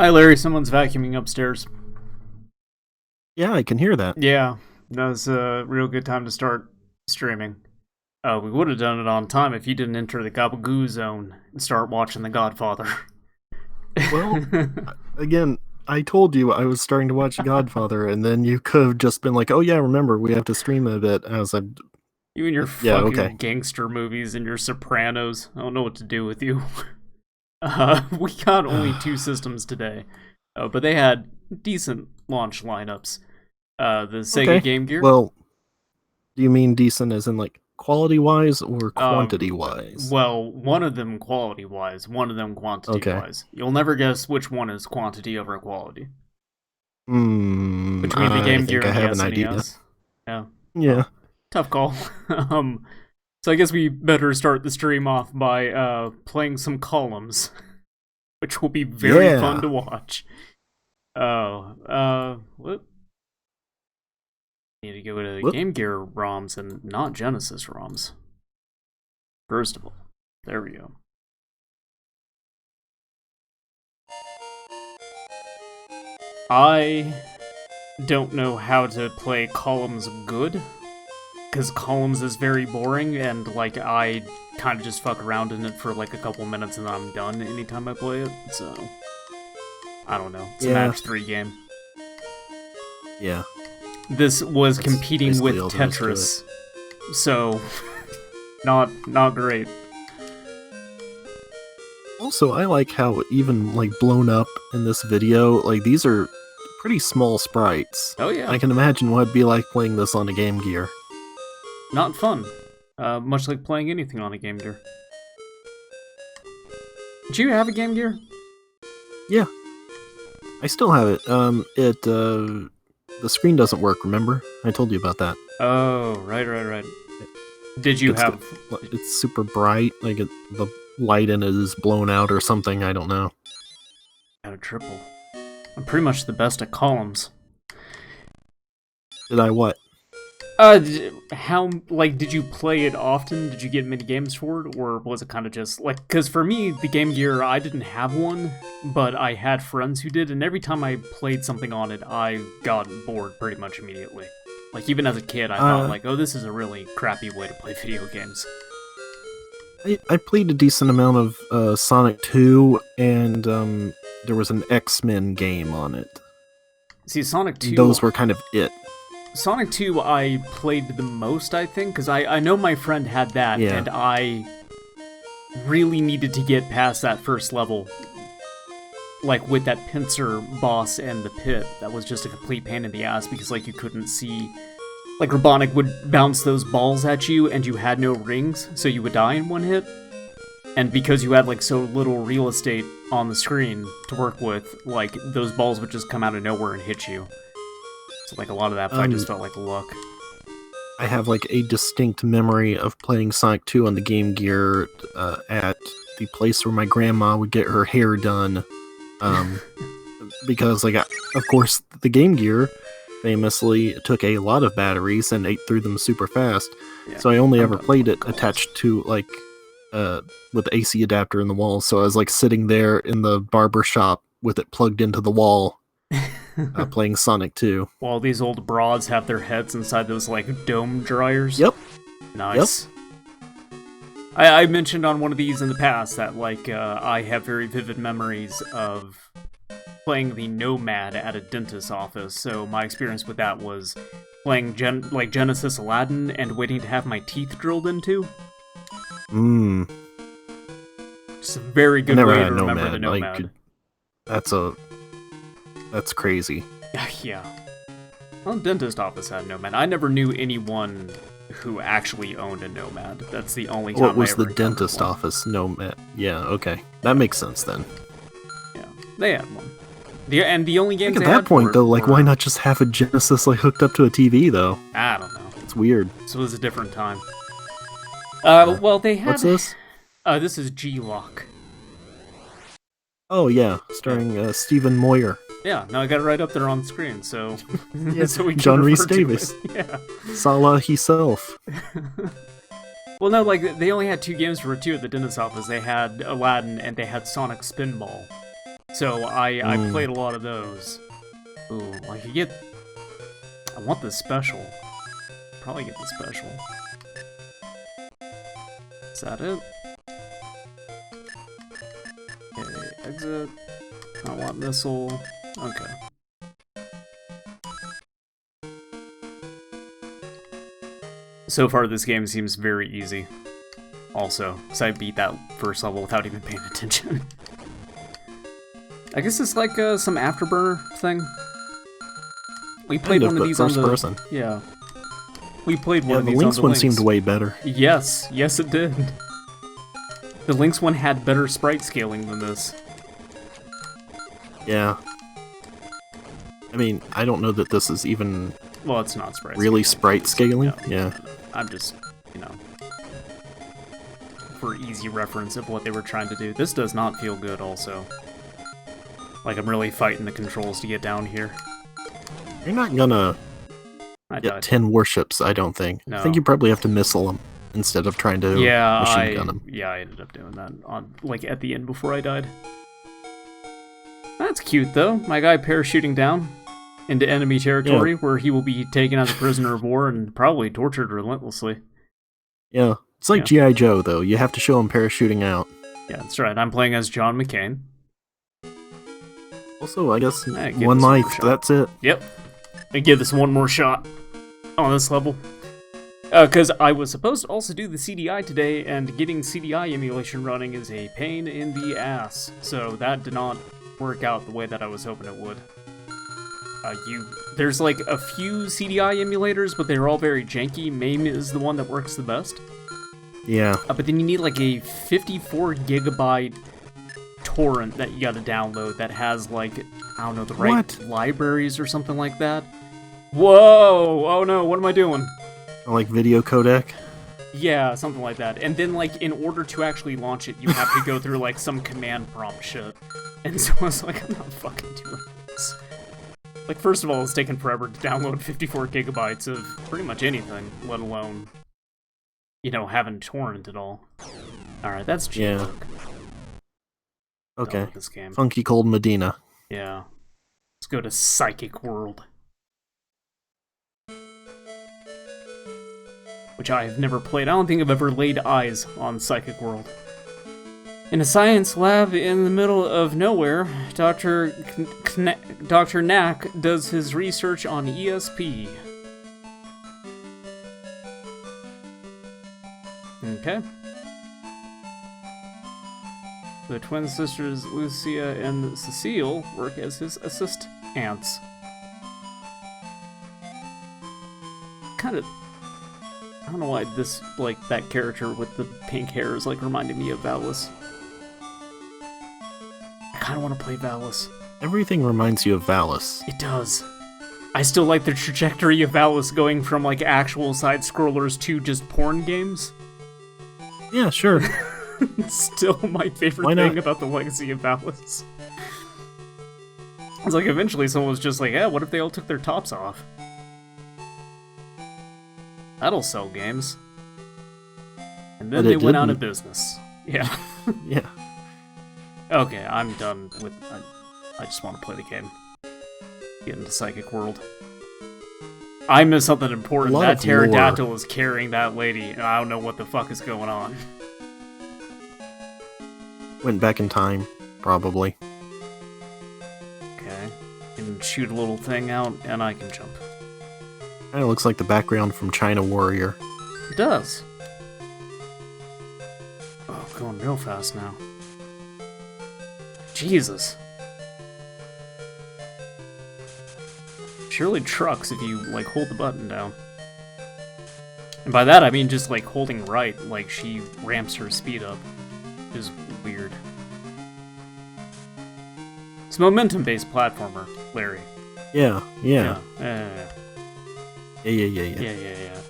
Hi, Larry. Someone's vacuuming upstairs. Yeah, I can hear that. Yeah, that was a real good time to start streaming. We would have done it on time if you didn't enter the Gabagoo zone and start watching The Godfather. Well, again, I told you I was starting to watch Godfather, and then you could have just been like, "Oh yeah, remember we have to stream a bit." As I, You and your yeah, okay, fucking gangster movies and your Sopranos. I don't know what to do with you. We got only two systems today, but they had decent launch lineups. The Sega okay. Game Gear. Well, do you mean decent as in like quality wise or Uh, quantity wise? well, one of them quality-wise, one of them Okay. quantity-wise. You'll never guess which one is quantity over quality. Hmm. Between the I Game Gear think I and the have an idea. SNES. Yeah. Yeah. Well, tough call. um, so I guess we better start the stream off by playing some columns, which will be very fun Yeah. to watch. What? Need to go to the Whoop. Game Gear ROMs and not Genesis ROMs. First of all, there we go. I don't know how to play columns good, because columns is very boring, and like I kind of just fuck around in it for like a couple minutes and then I'm done anytime I play it, so I don't know. It's a Yeah. match 3 game. Yeah. This was That's competing with basically all there is to Tetris, so not great. Also, I like how even like blown up in this video, like these are pretty small sprites. Oh yeah, I can imagine what it'd be like playing this on a Game Gear. not fun. Much like playing anything on a Game Gear. Did you have a Game Gear? Yeah, I still have it. The screen doesn't work. Remember, I told you about that. Oh, right. Did you It's have... it's super bright. Like the light in it is blown out or something. I don't know. Got a triple. I'm pretty much the best at columns. Did I what? Did you play it often? Did you get many games for it? Or was it kind of just, like, because for me, the Game Gear, I didn't have one, but I had friends who did, and every time I played something on it, I got bored pretty much immediately. Like, even as a kid, I thought, like, oh, this is a really crappy way to play video games. I played a decent amount of Sonic 2, and there was an X-Men game on it. See, Sonic 2... Those were kind of it. Sonic 2 I played the most, I think, because I know my friend had that, Yeah. and I really needed to get past that first level. Like, with that pincer boss and the pit, that was just a complete pain in the ass, because, like, you couldn't see... Like, Robotnik would bounce those balls at you, and you had no rings, so you would die in one hit. And because you had, like, so little real estate on the screen to work with, like, those balls would just come out of nowhere and hit you. So, like, a lot of that fight just felt like luck. I have like a distinct memory of playing Sonic 2 on the Game Gear at the place where my grandma would get her hair done. Because, like, of course, the Game Gear famously took a lot of batteries and ate through them super fast. Yeah, so I only I'm ever done played with it calls. attached to, like, with the AC adapter in the wall. So I was, like, sitting there in the barber shop with it plugged into the wall, playing Sonic 2. While these old broads have their heads inside those, like, dome dryers. Yep. Nice. I mentioned on one of these in the past that, like, I have very vivid memories of playing the Nomad at a dentist's office, so my experience with that was playing, Genesis Aladdin and waiting to have my teeth drilled into. Mmm. It's a very good never way had to remember Nomad. the Nomad. That's crazy. Yeah. Well, dentist office had Nomad. I never knew anyone who actually owned a Nomad. That's the only time What was I ever the dentist encountered one. office? Nomad. Yeah, okay. That makes sense then. Yeah, they had one. The only games At they that had point, for it though, like, were... why not just have a Genesis, like, hooked up to a TV, though? I don't know. It's weird. This was a different time. Well, they had... What's this? This is G-Lock. Oh, yeah, starring Stephen Moyer. Yeah, no, I got it right up there on the screen, so... Yeah, so we can John refer Rhys to Davies. it. Yeah. Salah himself. Well, no, like, they only had two games for it, too, at the dentist office. They had Aladdin, and they had Sonic Spinball. So I played a lot of those. Ooh, I could get... I want the special. Probably get the special. Is that it? Okay, exit. I want missile. Okay. So far, this game seems very easy. Also, because I beat that first level without even paying attention. I guess it's like some Afterburner thing. We played one of these on the... person. Yeah. We played one of these on the Lynx one Lynx. seemed way better. Yes, yes it did. The Lynx one had better sprite scaling than this. Yeah. I mean, I don't know that this is even... Well, it's not sprite really scaling. sprite scaling? No. Yeah. I'm just, you know, for easy reference of what they were trying to do. This does not feel good also. Like I'm really fighting the controls to get down here. You're not gonna I get died. 10 warships, I don't think. No. I think you probably have to missile them instead of trying to machine gun them. Yeah, I ended up doing that on like at the end before I died. That's cute though. My guy parachuting down into enemy territory where he will be taken as a prisoner of war and probably tortured relentlessly. Yeah. It's like G.I. Joe, though. You have to show him parachuting out. Yeah, that's right. I'm playing as John McCain. Also, I guess give one this one life, a shot. that's it. Yep. I give this one more shot on this level. Because I was supposed to also do the CDI today, and getting CDI emulation running is a pain in the ass. So that did not work out the way that I was hoping it would. There's like a few CDI emulators, but they're all very janky. MAME is the one that works the best. Yeah. But then you need like a 54 gigabyte torrent that you gotta download that has like, I don't know, the right libraries or something like that. Whoa! Oh no, what am I doing? Like video codec? Yeah, something like that. And then like in order to actually launch it, you have to go through like some command prompt shit. And so I was like, I'm not fucking doing this. Like, first of all, it's taken forever to download 54 gigabytes of pretty much anything, let alone, you know, having torrent at all. Alright, that's cheap. Yeah. Okay. This game. Funky Cold Medina. Yeah. Let's go to Psychic World. Which I have never played. I don't think I've ever laid eyes on Psychic World. In a science lab in the middle of nowhere, Dr. Knack does his research on ESP. Okay. The twin sisters Lucia and Cecile work as his assistants. Kind of... I don't know why this, like, that character with the pink hair is, like, reminding me of Valis. I kind of want to play Valis. Everything reminds you of Valis. It does. I still like the trajectory of Valis going from, like, actual side-scrollers to just porn games. Yeah, sure. It's still my favorite thing about the legacy of Valis. It's like, eventually someone was just like, yeah, what if they all took their tops off? That'll sell games. And then they went out of business. Yeah. Yeah. Okay, I'm done with... I just want to play the game. Get into Psychic World. I missed something important. That pterodactyl is carrying that lady, and I don't know what the fuck is going on. Went back in time, probably. Okay. Can shoot a little thing out, and I can jump. Kinda looks like the background from China Warrior. It does. Oh, going real fast now. Jesus. Surely trucks if you, like, hold the button down. And by that I mean just, like, holding right, like she ramps her speed up. Which is weird. It's a momentum-based platformer, Larry. Yeah. Yeah. Yeah.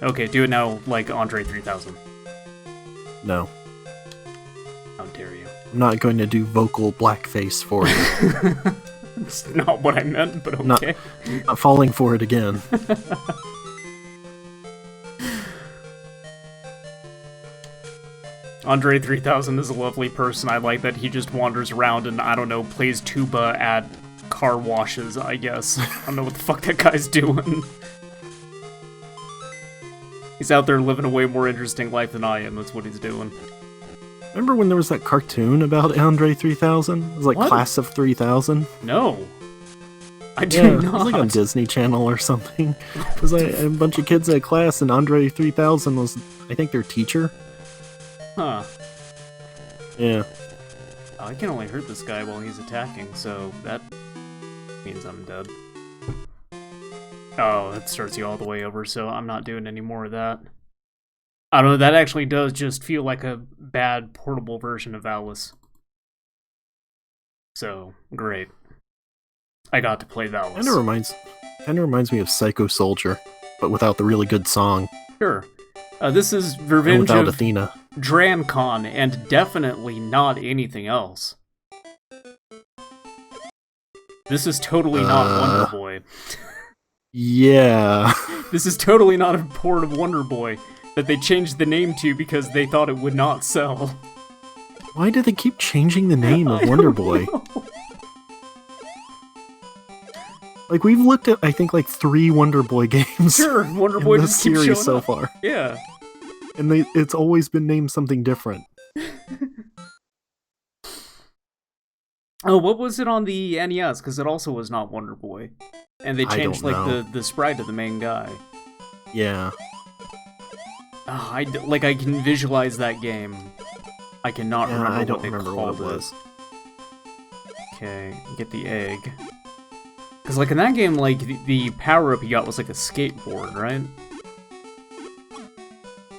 Okay, do it now like Andre 3000. No. How dare you. I'm not going to do vocal blackface for you. It's not what I meant, but okay. Not falling for it again. Andre 3000 is a lovely person. I like that he just wanders around and, I don't know, plays tuba at car washes, I guess. I don't know what the fuck that guy's doing. He's out there living a way more interesting life than I am, that's what he's doing. Remember when there was that cartoon about Andre 3000? It was like What? Class of 3000? No. I do Yeah, not. it was like on Disney Channel or something. It was like a bunch of kids at class, and Andre 3000 was, I think, their teacher. Huh. Yeah. I can only hurt this guy while he's attacking, so that means I'm dead. Oh, that starts you all the way over, so I'm not doing any more of that. I don't know, that actually does just feel like a bad portable version of Valis. So, great. I got to play Valis. Kind of reminds me of Psycho Soldier, but without the really good song. Sure. This is And Revenge without of Athena. Drancon, and definitely not anything else. This is totally not Wonder Boy. Yeah. This is totally not a port of Wonder Boy that they changed the name to because they thought it would not sell. Why do they keep changing the name of Wonder Boy? Like, we've looked at, I think, like 3 Wonder Boy games. Sure, Wonder in Boy this just keeps series showing so up. far. Yeah. And it's always been named something different. Oh, what was it on the NES? Because it also was not Wonder Boy. And they changed, I like, don't know. the sprite of the main guy. Yeah. Oh, I can visualize that game. I cannot Yeah, remember I don't what they remember called what it was. Okay, get the egg. Because, like, in that game, like, the power-up you got was, like, a skateboard, right?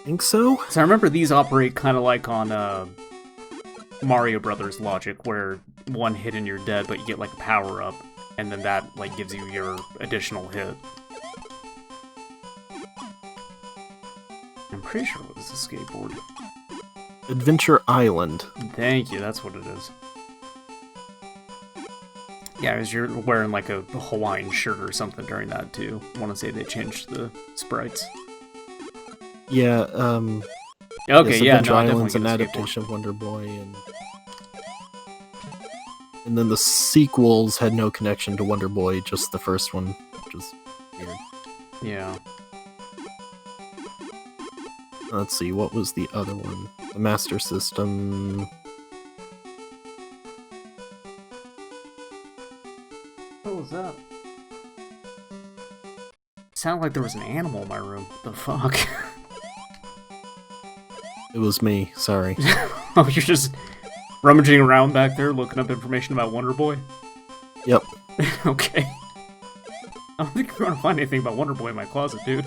Think so? So I remember these operate kind of like on Mario Brothers logic, where one hit and you're dead, but you get, like, a power-up, and then that, like, gives you your additional hit. I'm pretty sure it was a skateboard. Adventure Island. Thank you, that's what it is. Yeah, because you're wearing like a Hawaiian shirt or something during that too. I want to say they changed the sprites. Yeah, Okay, yes, yeah, Adventure no, Island's definitely an get a skateboard. adaptation of Wonder Boy, and then the sequels had no connection to Wonder Boy, just the first one, which is weird. Yeah. Let's see, what was the other one? The Master System. What was that? Sounded like there was an animal in my room. What the fuck? It was me, sorry. Oh, you're just rummaging around back there looking up information about Wonder Boy? Yep. Okay. I don't think you're gonna find anything about Wonder Boy in my closet, dude.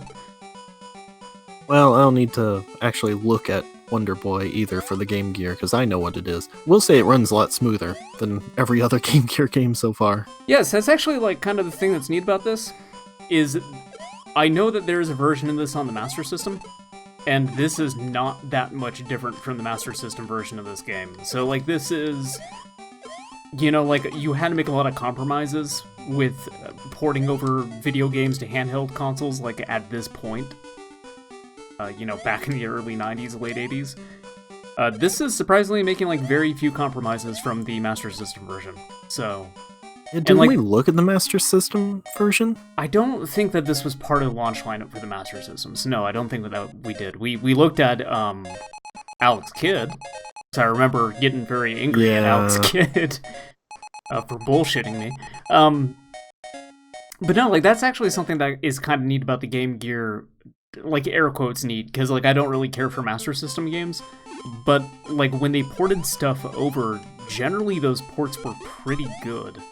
Well, I don't need to actually look at Wonder Boy either for the Game Gear, because I know what it is. We'll say it runs a lot smoother than every other Game Gear game so far. Yes, that's actually like kind of the thing that's neat about this, is I know that there is a version of this on the Master System, and this is not that much different from the Master System version of this game. So like this is, you know, like you had to make a lot of compromises with porting over video games to handheld consoles like at this point. You know, back in the early 90s, late 80s. This is surprisingly making, like, very few compromises from the Master System version. So, Yeah, didn't like- we look at the Master System version? I don't think that this was part of the launch lineup for the Master Systems. No, I don't think that we did. We looked at, Alex Kidd. So I remember getting very angry at Yeah. Alex Kidd for bullshitting me. But no, like, that's actually something that is kind of neat about the Game Gear, like, air quotes neat, because, like, I don't really care for Master System games, but, like, when they ported stuff over, generally those ports were pretty good.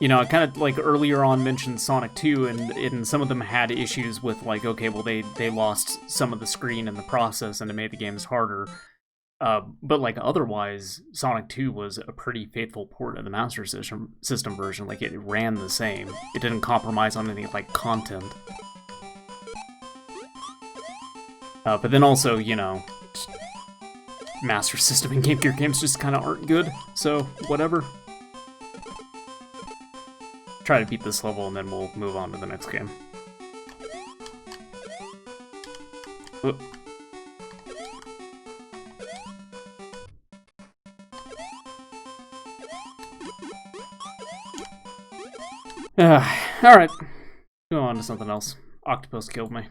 You know, I kind of, like, earlier on mentioned Sonic 2, and some of them had issues with, like, okay, well, they lost some of the screen in the process, and it made the games harder. But, like, otherwise, Sonic 2 was a pretty faithful port of the Master System version. Like, it ran the same. It didn't compromise on any, like, content. But then also, you know, Master System and Game Gear games just kind of aren't good, so whatever. Try to beat this level, and then we'll move on to the next game. Oop. Alright. Go on to something else. Octopus killed me.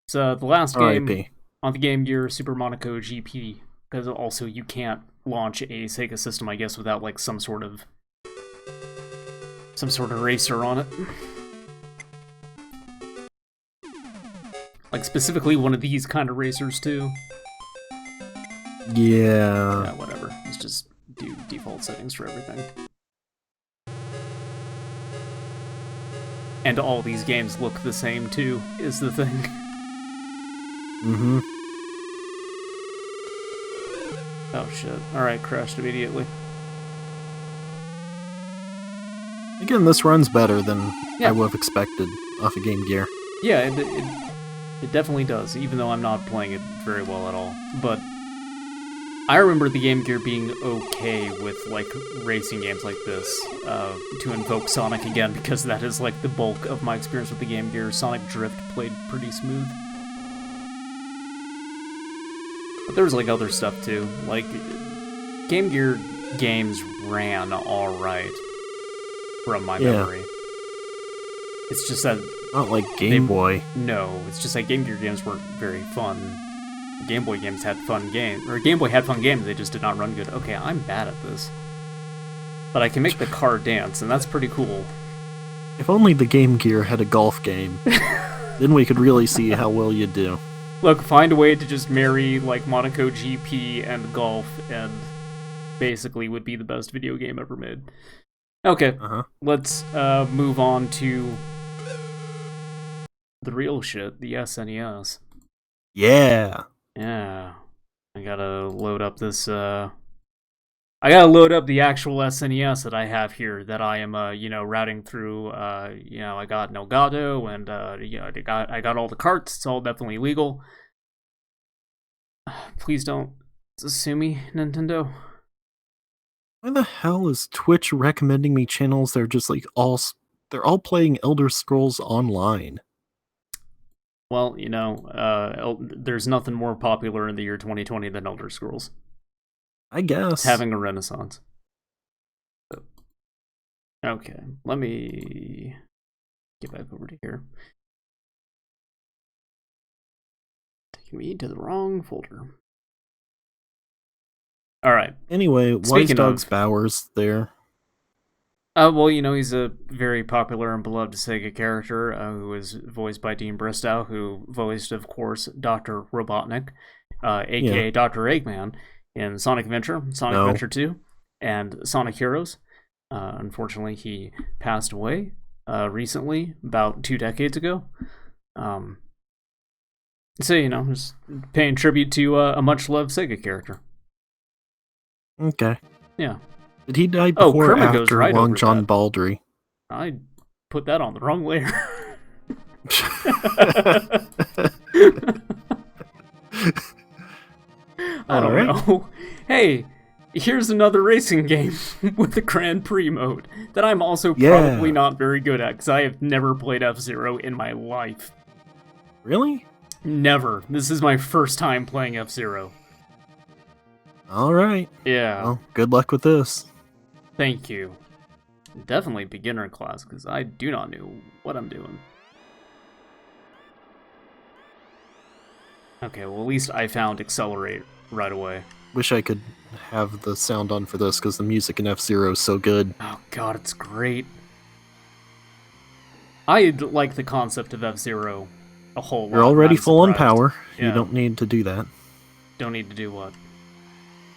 So the last game R.I.P. on the Game Gear, Super Monaco GP, because also you can't launch a Sega system, I guess, without like some sort of racer on it. Like specifically one of these kind of racers too. Yeah, whatever. Let's just do default settings for everything. And all these games look the same too, is the thing. Mm-hmm. Oh shit. Alright, crashed immediately. Again, this runs better than Yeah. I would have expected off a Game Gear. Yeah, it definitely does, even though I'm not playing it very well at all. But I remember the Game Gear being okay with, like, racing games like this, to invoke Sonic again, because that is, like, the bulk of my experience with the Game Gear. Sonic Drift played pretty smooth. But there was, like, other stuff, too. Like, Game Gear games ran alright, from my memory. It's just that... Not like Game Boy. No, it's just that Game Gear games weren't very fun. Game Boy games had fun games, or Game Boy had fun games, they just did not run good. Okay, I'm bad at this. But I can make the car dance, and that's pretty cool. If only the Game Gear had a golf game. Then we could really see how well you do. Look, find a way to just marry, like, Monaco GP and golf, and basically would be the best video game ever made. Okay, let's move on to the real shit, the SNES. Yeah. Yeah. I gotta load up this, I gotta load up the actual SNES that I have here that I am, routing through, I got Elgato and, I got all the carts. It's all definitely legal. Please don't sue me, Nintendo. Why the hell is Twitch recommending me channels that are just like they're all playing Elder Scrolls Online? Well, there's nothing more popular in the year 2020 than Elder Scrolls. I guess. It's having a renaissance. Okay, let me get back over to here. Taking me to the wrong folder. Alright. Anyway, Wise Dogs Bowers there. Well, he's a very popular and beloved Sega character who is voiced by Dean Bristow, who voiced, of course, Dr. Robotnik, a.k.a. Dr. Eggman, in Sonic Adventure, Sonic Adventure 2, and Sonic Heroes. Unfortunately, he passed away recently, about 2 decades ago. So, just paying tribute to a much-loved Sega character. Okay. Yeah. Did he die before or after right Long John Baldry? I put that on the wrong layer. I don't know. Hey, here's another racing game with the Grand Prix mode that I'm also probably not very good at, because I have never played F-Zero in my life. Really? Never. This is my first time playing F-Zero. Alright. Yeah. Well, good luck with this. Thank you. Definitely beginner class, because I do not know what I'm doing. Okay, well at least I found Accelerate right away. Wish I could have the sound on for this, because the music in F-Zero is so good. Oh god, it's great. I like the concept of F-Zero a whole lot. You're already full on power. Yeah. You don't need to do that. Don't need to do what?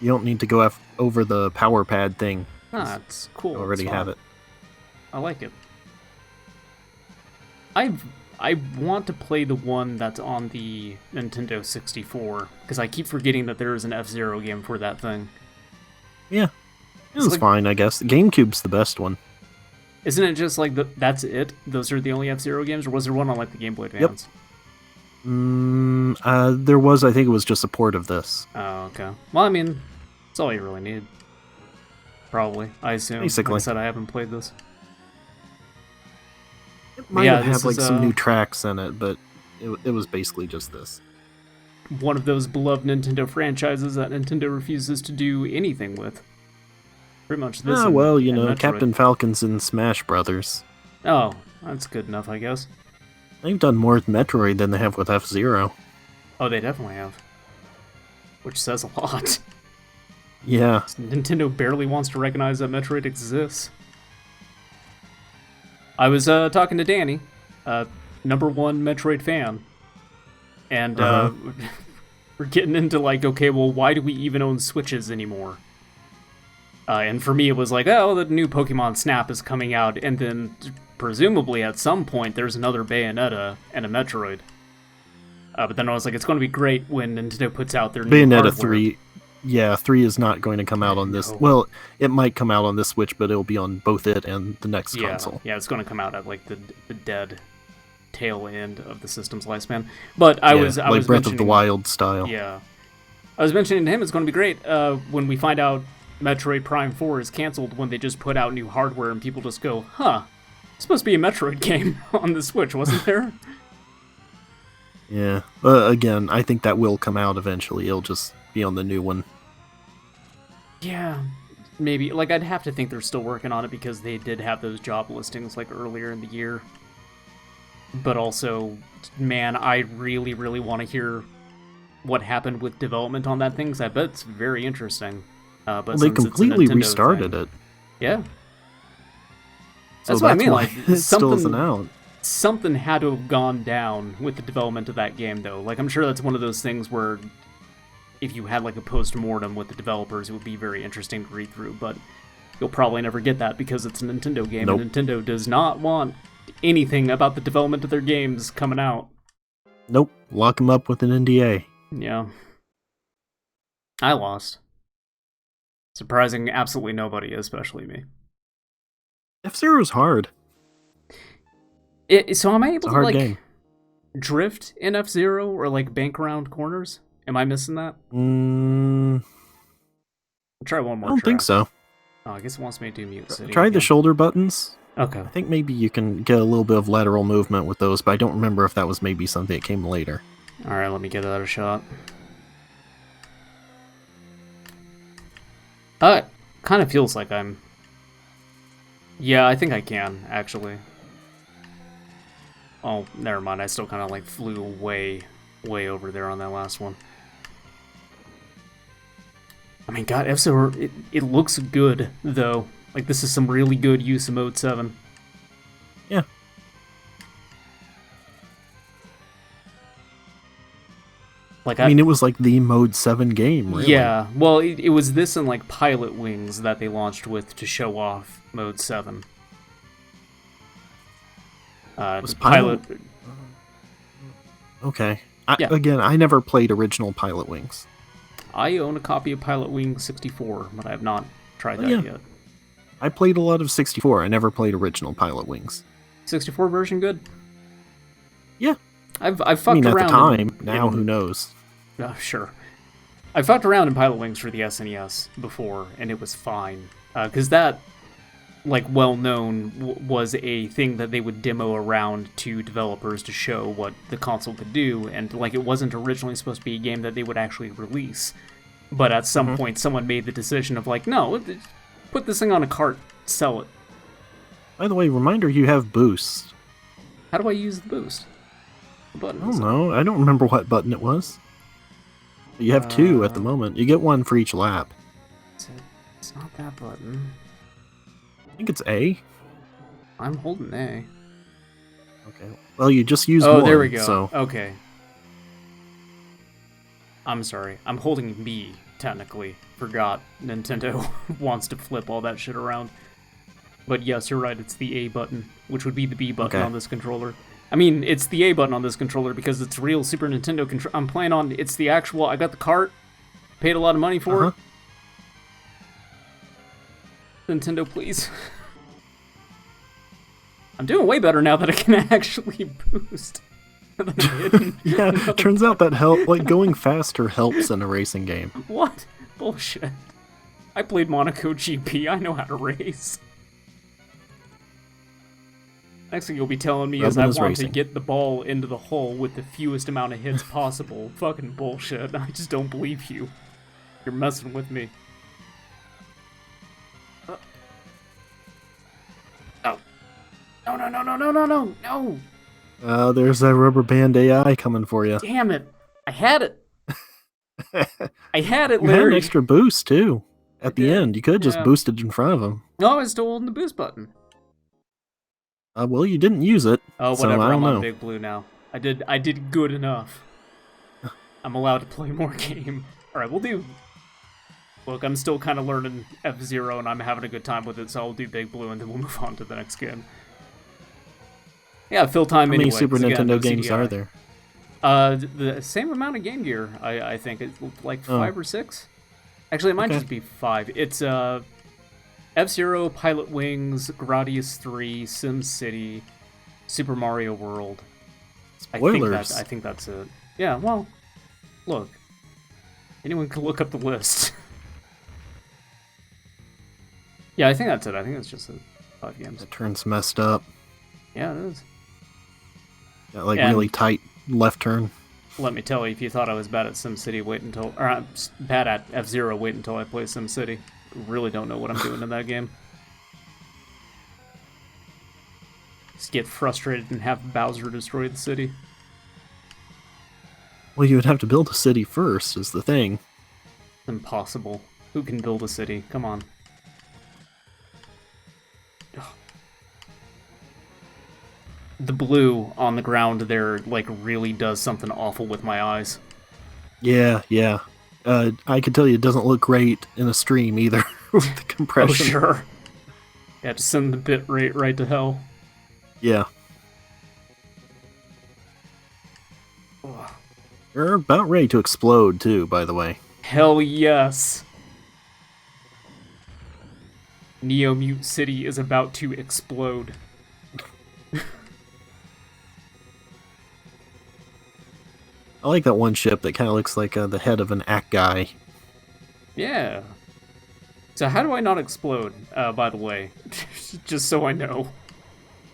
You don't need to go over the power pad thing. Ah, it's cool. You already have it. I like it. I want to play the one that's on the Nintendo 64, because I keep forgetting that there is an F-Zero game for that thing. Yeah. It's fine, I guess. GameCube's the best one. Isn't it just like, that's it? Those are the only F-Zero games? Or was there one on like the Game Boy Advance? Yep. There was, I think it was just a port of this. Oh, okay. Well, I mean, that's all you really need. Probably, I assume. Basically. Like I said, I haven't played this. It might have like some new tracks in it, but it was basically just this. One of those beloved Nintendo franchises that Nintendo refuses to do anything with. Pretty much this. Ah, and, well, and Metroid. Captain Falcon's in Smash Brothers. Oh, that's good enough, I guess. They've done more with Metroid than they have with F-Zero. Oh, they definitely have. Which says a lot. Yeah. Nintendo barely wants to recognize that Metroid exists. I was talking to Danny, #1 Metroid fan, and we're getting into like, okay, well, why do we even own Switches anymore? And for me, it was like, oh, the new Pokemon Snap is coming out, and then presumably at some point there's another Bayonetta and a Metroid. But then I was like, it's going to be great when Nintendo puts out their new Bayonetta hardware. 3. Yeah, 3 is not going to come out on this. No. Well, it might come out on this Switch, but it'll be on both it and the next console. Yeah, it's going to come out at like the dead tail end of the system's lifespan. But I was Breath of the Wild style. Yeah, I was mentioning to him it's going to be great when we find out Metroid Prime 4 is canceled when they just put out new hardware and people just go, huh, it's supposed to be a Metroid game on the Switch, wasn't there? Yeah. Again, I think that will come out eventually. It'll just be on the new one. Yeah, maybe. Like, I'd have to think they're still working on it because they did have those job listings, like, earlier in the year. But also, man, I really, really want to hear what happened with development on that thing, because I bet it's very interesting. But Well, they completely restarted it. Yeah. So That's what I mean, why like, it still isn't out. Something had to have gone down with the development of that game, though. Like, I'm sure that's one of those things where if you had, like, a post-mortem with the developers, it would be very interesting to read through, but you'll probably never get that because it's a Nintendo game, Nope. and Nintendo does not want anything about the development of their games coming out. Nope. Lock them up with an NDA. Yeah. I lost. Surprising absolutely nobody, especially me. F-Zero's hard. So am I able It's a to, hard like, game. drift in F-Zero or, like, bank around corners? Am I missing that? Mm, I'll try one more I don't think so. Oh, I guess it wants me to do Mute City. Try the again. shoulder buttons. Okay. I think maybe you can get a little bit of lateral movement with those, but I don't remember if that was maybe something that came later. Alright, let me give that a shot. Kind of feels like I'm... Yeah, I think I can, actually. Oh, never mind. I still kind of, like, flew way over there on that last one. I mean, God, F-Zero, it looks good, though. Like, this is some really good use of Mode 7. Yeah. Like, I mean, it was like the Mode 7 game, really. Yeah, well, it was this and, like, Pilot Wings that they launched with to show off Mode 7. Was Pilot... Okay. Again, I never played original Pilot Wings. I own a copy of Pilot Wings 64, but I have not tried that yet. I played a lot of 64. I never played original Pilot Wings. 64 version good? Yeah. I've fucked around. At the time. Now, who knows? Sure. I fucked around in Pilot Wings for the SNES before, and it was fine. Because that, like, well-known was a thing that they would demo around to developers to show what the console could do, and, like, it wasn't originally supposed to be a game that they would actually release. But at some point, someone made the decision of, like, no, put this thing on a cart, sell it. By the way, reminder, you have boost. How do I use the boost? The button. I don't know. I don't remember what button it was. But you have two at the moment. You get one for each lap. It's not that button. I think it's A. I'm holding A. Okay. Well, you just used one. Oh, there we go. So. Okay. I'm sorry. I'm holding B, technically. Forgot Nintendo wants to flip all that shit around. But yes, you're right. It's the A button, which would be the B button on this controller. I mean, it's the A button on this controller because it's real Super Nintendo control. I'm playing on. It's the actual. I got the cart. Paid a lot of money for it. Nintendo, please. I'm doing way better now that I can actually boost. Yeah, turns out that like going faster helps in a racing game. What? Bullshit. I played Monaco GP. I know how to race. Next thing you'll be telling me is I want to get the ball into the hole with the fewest amount of hits possible. Fucking bullshit. I just don't believe you. You're messing with me. No, no, no, no, no, no, no, no! There's that rubber band AI coming for you. Damn it! I had it! I had it, You had an Larry! extra boost, too. At the did, end, you could have just yeah. boosted in front of him. No, I was still holding the boost button. Well, you didn't use it, Oh, so whatever, I don't I'm on know. Big Blue now. I did good enough. I'm allowed to play more game. Alright, we'll do... Look, I'm still kind of learning F-Zero, and I'm having a good time with it, so I'll do Big Blue, and then we'll move on to the next game. Yeah, fill time How anyway. many Super 'cause again, Nintendo no games CDI. are there? The same amount of Game Gear, I think. It's like Oh. 5 or 6? Actually, it might Okay. just be 5. It's, F-Zero, Pilot Wings, Gradius 3, SimCity, Super Mario World. Spoilers. I think that's it. Yeah, well, look. Anyone can look up the list. Yeah, I think that's it. I think it's just 5 games. That turn's messed up. Yeah, it is. Got like And- really tight left turn. Let me tell you, if you thought I was bad at SimCity, wait until... Or bad at F-Zero, wait until I play SimCity. Really don't know what I'm doing in that game. Just get frustrated and have Bowser destroy the city. Well, you would have to build a city first, is the thing. Impossible. Who can build a city? Come on. The blue on the ground there, like, really does something awful with my eyes. Yeah, yeah. I can tell you it doesn't look great in a stream either, with the Oh, compression. sure. Yeah, just send the bit rate right to hell. Yeah. Ugh. They're about ready to explode, too, by the way. Hell yes. Neo Mute City is about to explode. I like that one ship that kind of looks like the head of an act guy. Yeah. So how do I not explode, by the way? Just so I know.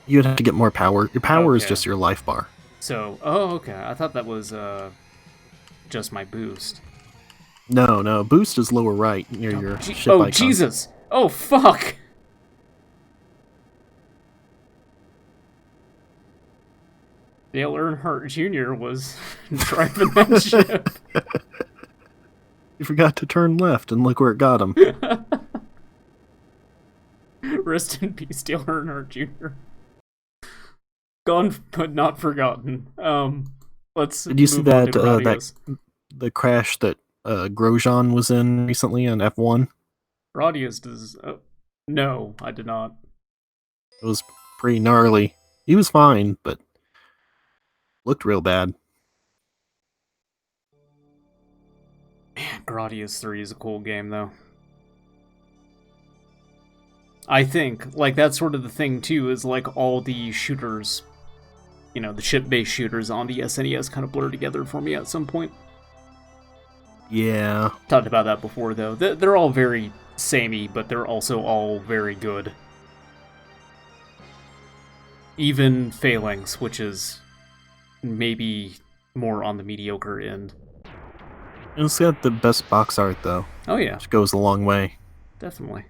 You'd have to get more power. Your power is Okay. just your life bar. So, oh, okay. I thought that was, just my boost. No, boost is lower right near your ship oh, icon. Jesus! Oh, fuck! Dale Earnhardt Jr. was driving that ship. You forgot to turn left, and look where it got him. Rest in peace, Dale Earnhardt Jr. Gone but not forgotten. Let's. Did you see move on that to Gradius. the crash that Grosjean was in recently on F1? Gradius does. No, I did not. It was pretty gnarly. He was fine, but looked real bad. Man, Gradius 3 is a cool game, though. I think, like, that's sort of the thing, too, is, like, all the shooters, you know, the ship-based shooters on the SNES kind of blur together for me at some point. Yeah. Talked about that before, though. They're all very samey, but they're also all very good. Even Phalanx, which is maybe more on the mediocre end. It's got the best box art, though, Oh, yeah. which goes a long way. Definitely.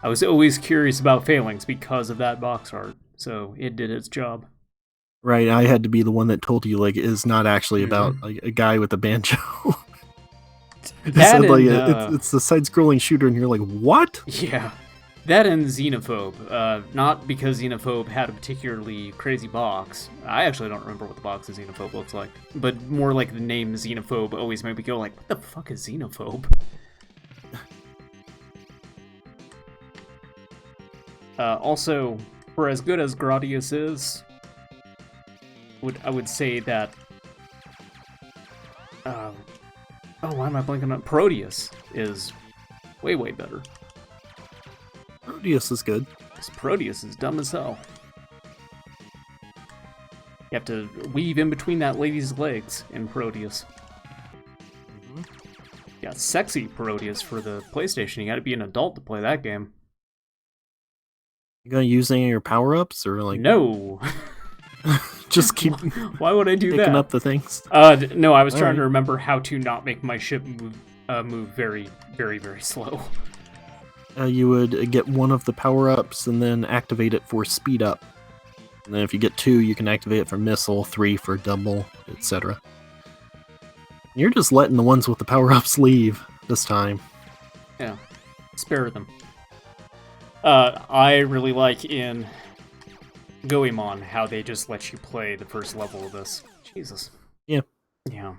I was always curious about Phalanx because of that box art, so it did its job. Right, I had to be the one that told you, like, it's not actually about Mm-hmm. like, a guy with a banjo. It That said, like, and, it's the side-scrolling shooter, and you're like, what? Yeah. That and Xenophobe. Not because Xenophobe had a particularly crazy box. I actually don't remember what the box of Xenophobe looks like. But more like the name Xenophobe always made me go like, what the fuck is Xenophobe? Also, for as good as Gradius is, I would say that... oh, why am I blanking on... Proteus is way, way better. Proteus is good. This Proteus is dumb as hell. You have to weave in between that lady's legs in Proteus. Yeah, sexy Proteus for the PlayStation. You gotta be an adult to play that game. You gonna use any of your power-ups, or, like, No! just keep Why would I do picking that? up the things? No, I was trying Alright. to remember how to not make my ship move very, very, very slow. You would get one of the power-ups and then activate it for speed up. And then if you get 2, you can activate it for missile, 3 for double, etc. You're just letting the ones with the power-ups leave this time. Yeah, spare them. I really like in Goemon how they just let you play the first level of this. Jesus. Yeah. Yeah.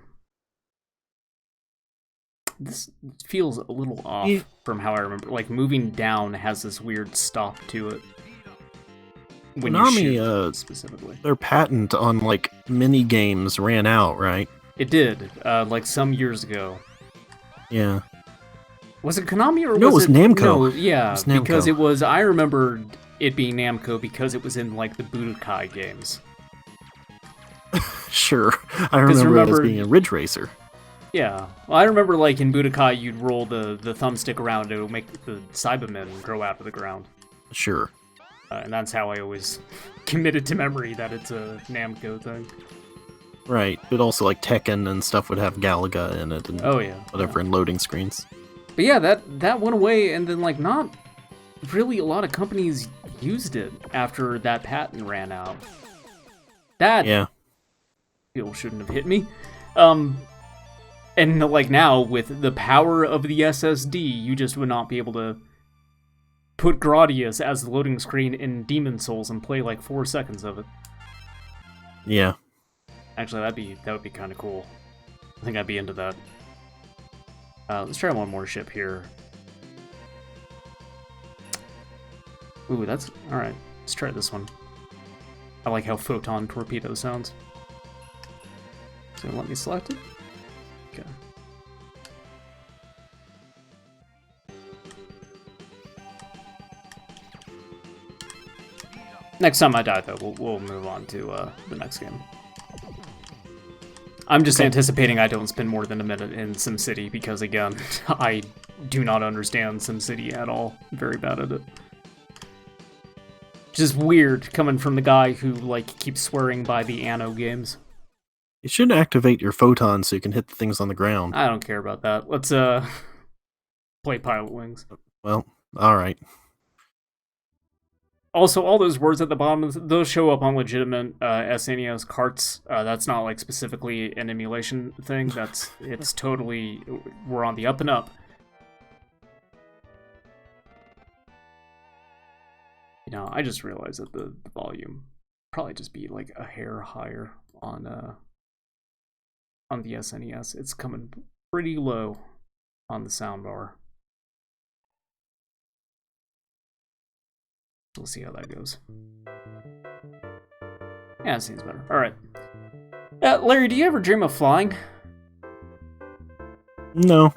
This feels a little off from how I remember. Like, moving down has this weird stop to it. When you shoot, specifically. Their patent on, like, mini-games ran out, right? It did, like, some years ago. Yeah. Was it Konami or no, was it was Namco. No, yeah, it was Namco. Because it was... I remember it being Namco because it was in, like, the Budokai games. Sure. I remember it as being a Ridge Racer. Yeah. Well, I remember, like, in Budokai, you'd roll the thumbstick around to make the Cybermen grow out of the ground. Sure. And that's how I always committed to memory that it's a Namco thing. Right, but also, like, Tekken and stuff would have Galaga in it and whatever in loading screens. But yeah, that went away, and then, like, not really a lot of companies used it after that patent ran out. That people shouldn't have hit me. And, like, now, with the power of the SSD, you just would not be able to put Gradius as the loading screen in Demon Souls and play, like, 4 seconds of it. Yeah. Actually, that would be kind of cool. I think I'd be into that. Let's try one more ship here. Ooh, that's... Alright, let's try this one. I like how Photon Torpedo sounds. So let me select it. Okay. Next time I die, though, we'll move on to the next game. I'm just anticipating I don't spend more than a minute in SimCity because, again, I do not understand SimCity at all. I'm very bad at it. Just weird coming from the guy who, like, keeps swearing by the Anno games. You should activate your photon so you can hit the things on the ground. I don't care about that. Let's, play Pilot Wings. Well, alright. Also, all those words at the bottom, those show up on legitimate SNES carts. That's not, like, specifically an emulation thing. It's totally, we're on the up and up. You know, I just realized that the volume probably just be, like, a hair higher on the SNES. It's coming pretty low on the soundbar. We'll see how that goes. Yeah, it seems better. Alright. Larry, do you ever dream of flying? No.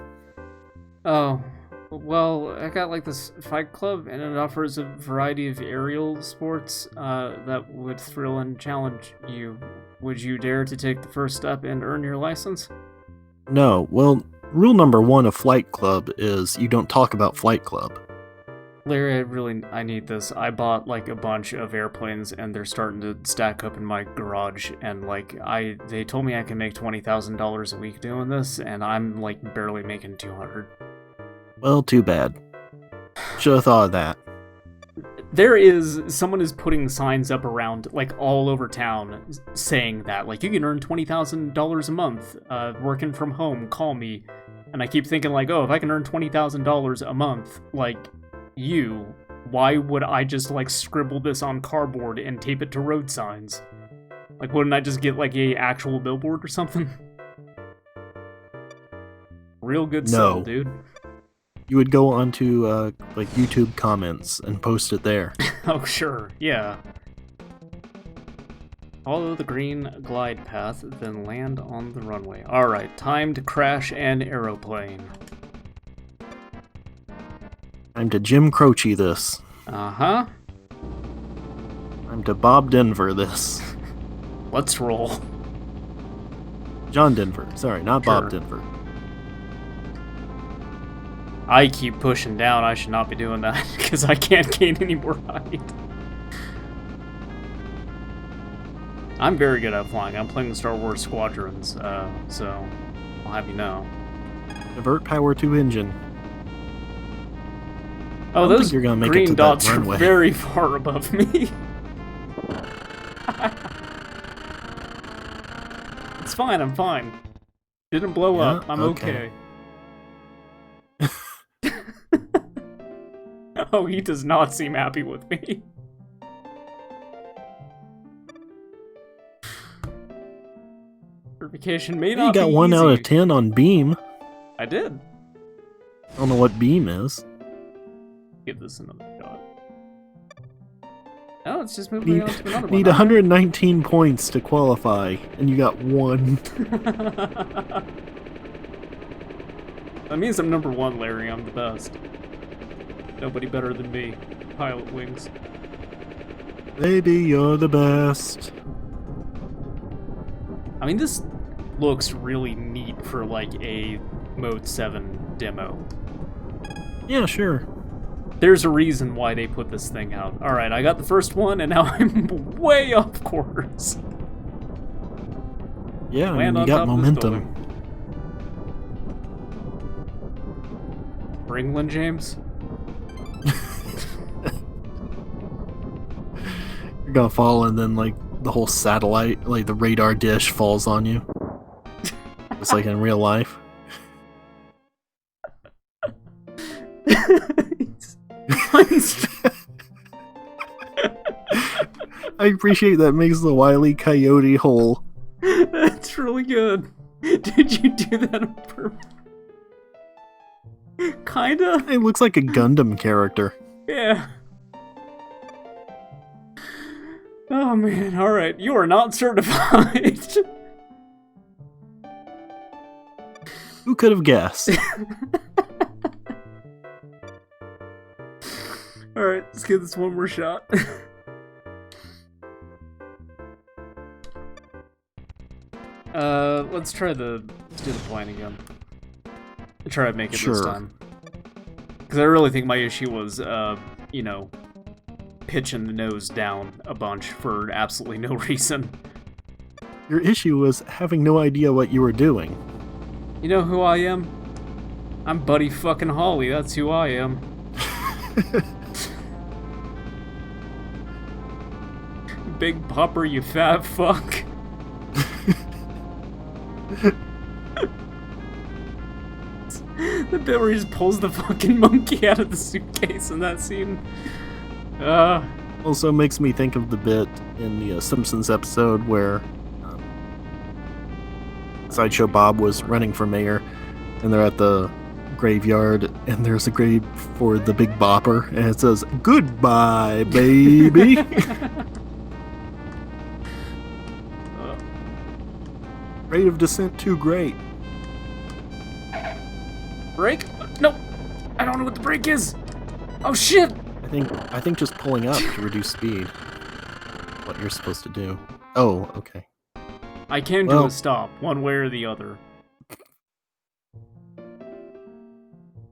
Oh. Well, I got like this fight club, and it offers a variety of aerial sports that would thrill and challenge you. Would you dare to take the first step and earn your license? No. Well, rule number 1 of Flight Club is you don't talk about Flight Club. Larry, I need this. I bought, like, a bunch of airplanes, and they're starting to stack up in my garage, and, like, they told me I can make $20,000 a week doing this, and I'm, like, barely making $200. Well, too bad. Should've thought of that. Someone is putting signs up around, like, all over town saying that, like, you can earn $20,000 a month, working from home, call me. And I keep thinking, like, oh, if I can earn $20,000 a month, like, why would I just, like, scribble this on cardboard and tape it to road signs? Like, wouldn't I just get, like, a actual billboard or something? Real good sell, dude. You would go onto, like, YouTube comments and post it there. Oh, sure, yeah. Follow the green glide path, then land on the runway. Alright, time to crash an aeroplane. Time to Jim Croce this. Uh-huh. Time to Bob Denver this. Let's roll. John Denver. Sorry, not Sure. Bob Denver. I keep pushing down. I should not be doing that, because I can't gain any more height. I'm very good at flying. I'm playing the Star Wars Squadrons, so I'll have you know. Divert power to engine. Oh, don't think those you're gonna make it green to that dots are runway. very far above me. It's fine, I'm fine. Didn't blow up, I'm okay. Oh, he does not seem happy with me. Verification may You not be got 1 out of easy. 10 on beam. I did. I don't know what beam is. Give this another shot. Oh, it's just moving Need, on to another one. need 119 points to qualify, and you got 1. That means I'm number 1, Larry. I'm the best. Nobody better than me. Pilot wings. Baby, you're the best. I mean, this looks really neat for, like, a Mode 7 demo. Yeah, sure. There's a reason why they put this thing out. Alright, I got the first one, and now I'm way off course. Yeah, I Land mean, on you got top of this momentum. building. Ringland, James? You're gonna fall, and then, like, the whole satellite, like, the radar dish falls on you. It's like in real life. I appreciate that makes the Wile E. Coyote hole. That's really good. Did you do that on purpose? Kinda? It looks like a Gundam character. Yeah. Oh man, alright. You are not certified. Who could have guessed? Alright, let's give this one more shot. Let's do the plane again. Try to make it this time. Because I really think my issue was, you know, pitching the nose down a bunch for absolutely no reason. Your issue was having no idea what you were doing. You know who I am? I'm Buddy fucking Holly, that's who I am. Big Popper, you fat fuck. The bit where he just pulls the fucking monkey out of the suitcase in that scene. Also makes me think of the bit in the Simpsons episode where Sideshow Bob was running for mayor, and they're at the graveyard, and there's a grave for the Big Bopper, and it says, "Goodbye, baby." Rate of descent too great. Brake? No! I don't know what the brake is! Oh shit! I think just pulling up to reduce speed. What you're supposed to do. Oh, okay. I can do a stop, one way or the other.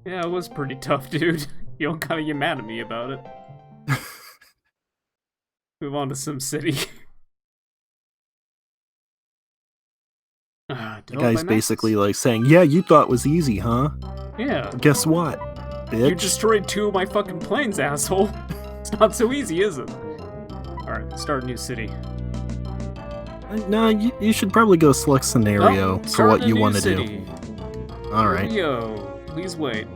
Yeah, it was pretty tough, dude. You don't gotta get mad at me about it. Move on to SimCity. The guy's basically like saying, "Yeah, you thought it was easy, huh? Yeah. Guess what, bitch? You destroyed 2 of my fucking planes, asshole. It's not so easy, is it? Alright, start a new city. No, you should probably go select scenario for what you want to do. Alright. Yo, please wait.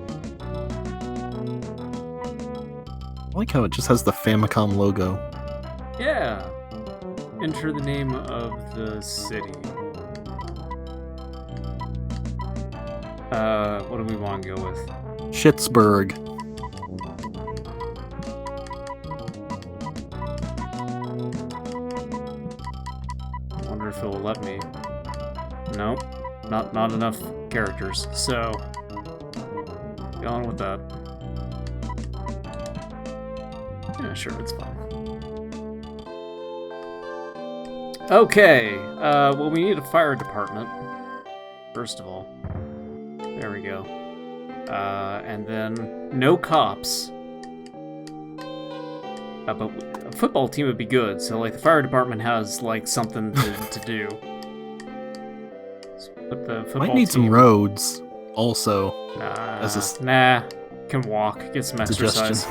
I like how it just has the Famicom logo. Yeah. Enter the name of the city. What do we want to go with? Schittsburg. I wonder if it'll let me. Nope. Not enough characters, so get on with that. Yeah, sure, it's fine. Okay, well, we need a fire department, first of all. There we go. And then no cops. But a football team would be good, so like the fire department has like something to do. But the football Might need team, some roads also. nah. can walk, get some Suggestion. exercise.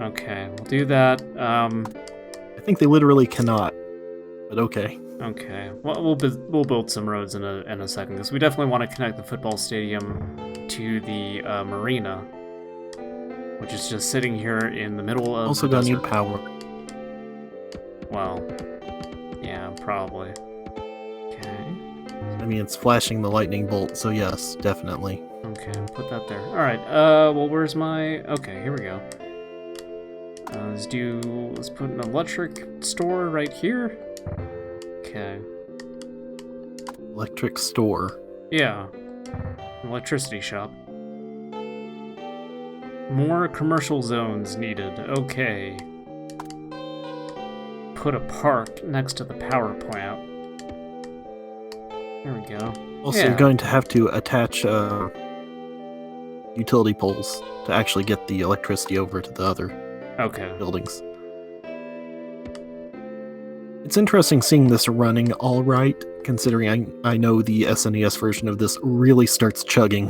Okay, we'll do that. I think they literally cannot, but okay. Okay, well, we'll build some roads in a second, because we definitely want to connect the football stadium to the marina, which is just sitting here in the middle of Also the gonna desert. need power. Well, yeah, probably. Okay. I mean, it's flashing the lightning bolt, so yes, definitely. Okay, put that there. Alright, well, where's my... Okay, here we go. Let's put an electric store right here. Okay. Electric store. Yeah. Electricity shop. More commercial zones needed. Okay. Put a park next to the power plant. There we go. Also, Yeah. you're going to have to attach utility poles to actually get the electricity over to the other Okay. buildings. It's interesting seeing this running all right, considering I know the SNES version of this really starts chugging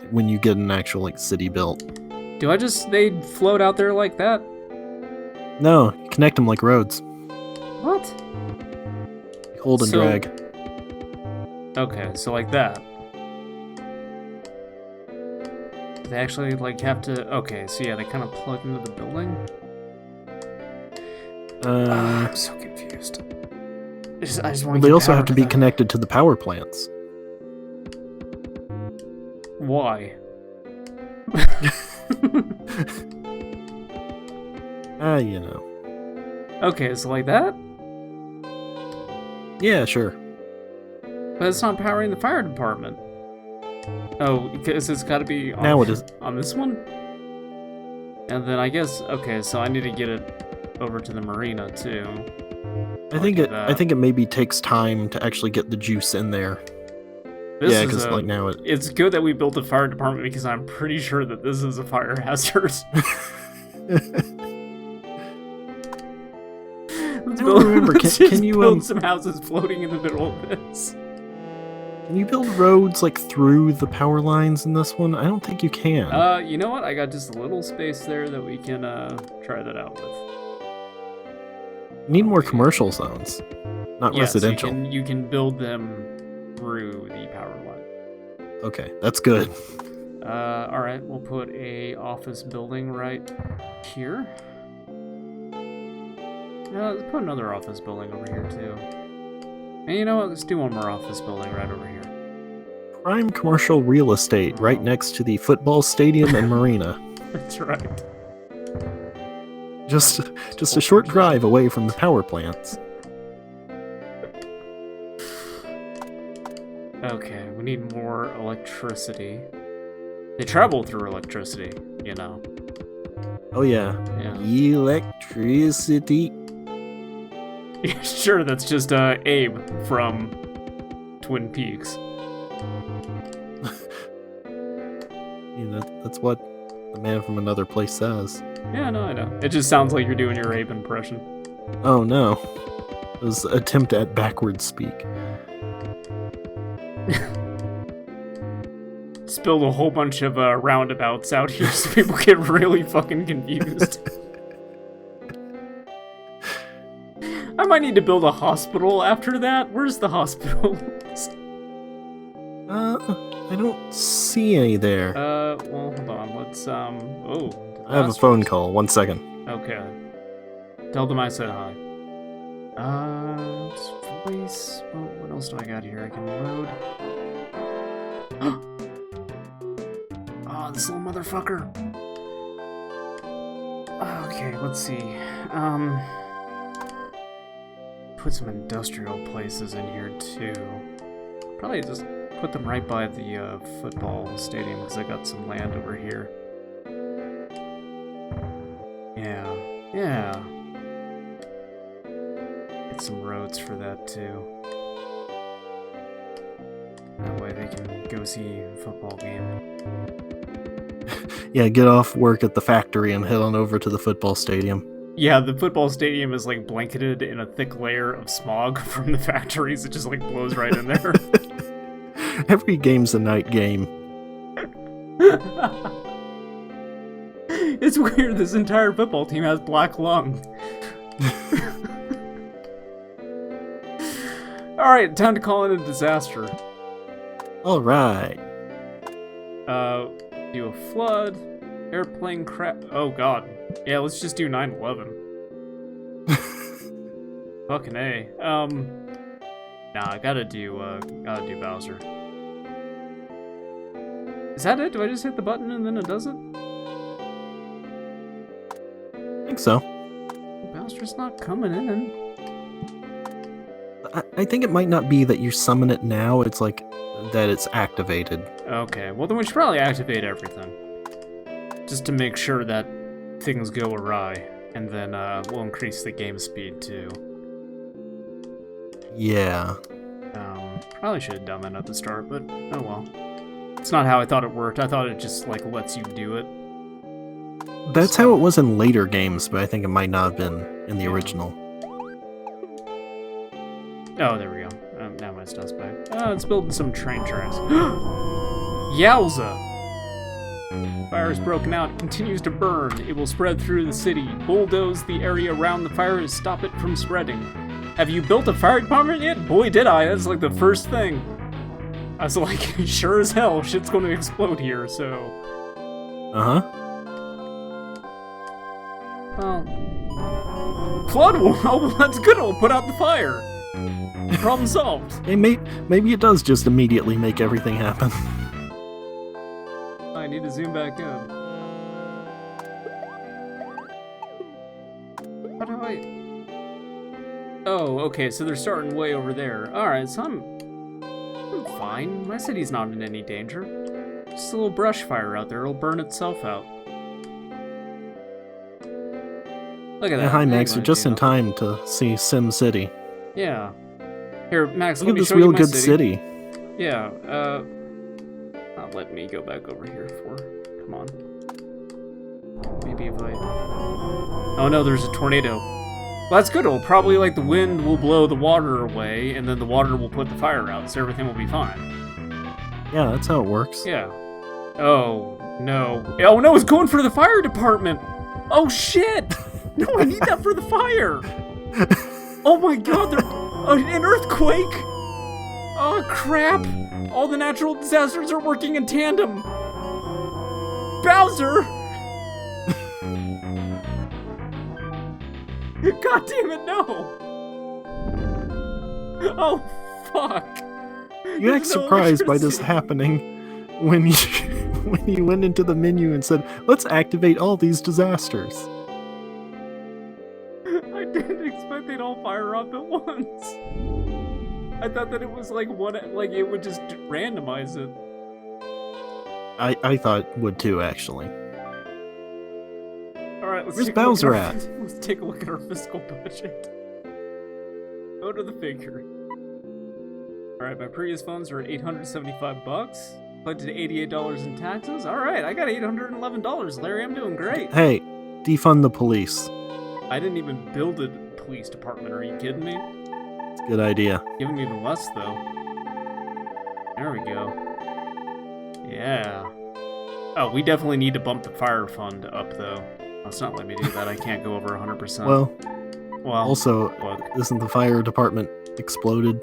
when you get an actual city built. Do they float out there like that? No, you connect them like roads. What? You hold and So- drag. Okay, so like that. Do they actually have to... Okay, so yeah, they kind of plug into the building? I'm so confused. I just want They also have to be connected to the power plants. Why? You know. Okay, so like that? Yeah, sure. But it's not powering the fire department. Oh, because it's got to be on, Now it is. on this one? And then I guess... Okay, so I need to get it over to the marina, too. I think it maybe takes time to actually get the juice in there. This Yeah, is because like now It's good that we built a fire department, because I'm pretty sure that this is a fire hazard. I don't remember. Can you build some houses floating in the middle of this? Can you build roads like through the power lines in this one? I don't think you can. You know what? I got just a little space there that we can try that out with. You need more commercial zones, not Yeah, residential. so you can build them through the power line. Okay, that's good. All right, we'll put a office building right here. Let's put another office building over here too. And you know what? Let's do one more office building right over here. Prime commercial real estate right next to the football stadium and marina. That's right. Just a short drive away from the power plants. Okay, we need more electricity. They travel through electricity, you know. Oh yeah. Yeah. Electricity. Yeah, sure, that's just Abe from Twin Peaks. That's what the man from another place says. Yeah, no, I know. It just sounds like you're doing your Abe impression. Oh no. It was an attempt at backwards speak. Just build a whole bunch of roundabouts out here so people get really fucking confused. I might need to build a hospital after that. Where's the hospital? I don't see any there. Well, hold on. Let's, oh. I have a phone call. 1 second. Okay. Tell them I said hi. Voice. What else do I got here? I can load. Oh, this little motherfucker. Okay, let's see. Put some industrial places in here too. Probably just put them right by the football stadium because I got some land over here. Yeah. Get some roads for that too. That way they can go see a football game. Yeah, get off work at the factory and head on over to the football stadium. Yeah, the football stadium is like blanketed in a thick layer of smog from the factories. It just like blows right in there. Every game's a night game. It's weird, this entire football team has black lung. Alright, time to call in a disaster. Alright. Do a flood, airplane crash. Oh god. Yeah, let's just do 9/11. Fucking A. Nah, I gotta do Bowser. Is that it? Do I just hit the button and then it does it? I think so. Bowser's not coming in. I think it might not be that you summon it now, it's like that it's activated. Okay, well then we should probably activate everything. Just to make sure that things go awry. And then we'll increase the game speed too. Yeah. Probably should have done that at the start, but oh well. It's not how I thought it worked. I thought it just like lets you do it. That's how it was in later games, but I think it might not have been in the original. Oh, there we go. Now my stuff's back. It's building some train tracks. Yowza! Fire has broken out. It continues to burn. It will spread through the city. Bulldoze the area around the fire to stop it from spreading. Have you built a fire department yet? Boy, did I. That's like the first thing. I was like, sure as hell, shit's going to explode here, so... Uh-huh. Oh. Flood will... Oh, well, that's good. It'll put out the fire. Problem solved. Hey, maybe it does just immediately make everything happen. I need to zoom back in. How do I... Oh, okay, so they're starting way over there. Alright, so I'm fine. My city's not in any danger. Just a little brush fire out there. It'll burn itself out. Look at that. Yeah, hi, Max. You're just in time to see Sim City. Yeah. Here, Max, Look let at me this show real you my good city. city. Yeah, not let me go back over here for... Come on. Maybe if I... Oh no, there's a tornado. Well, that's good. It'll probably, like, the wind will blow the water away, and then the water will put the fire out, so everything will be fine. Yeah, that's how it works. Yeah. Oh, no. Oh no, it's going for the fire department! Oh shit! No, I need that for the fire! Oh my god, an earthquake! Oh crap! All the natural disasters are working in tandem! Bowser! God damn it, no! Oh, fuck! You act surprised by this happening when you went into the menu and said, let's activate all these disasters. I didn't expect they'd all fire up at once. I thought that it was like one, like it would just randomize it. I thought it would too, actually. Alright, let's Where's take a look Bowser at at? Let's take a look at our fiscal budget. Go to the figure. Alright, my previous funds were $875. Collected $88 in taxes. Alright, I got $811, Larry. I'm doing great. Hey, defund the police. I didn't even build a police department. Are you kidding me? It's a good idea. Give him even less, though. There we go. Yeah. Oh, we definitely need to bump the fire fund up, though. Let's not let me do that. I can't go over 100%. Well, also, also, isn't the fire department exploded?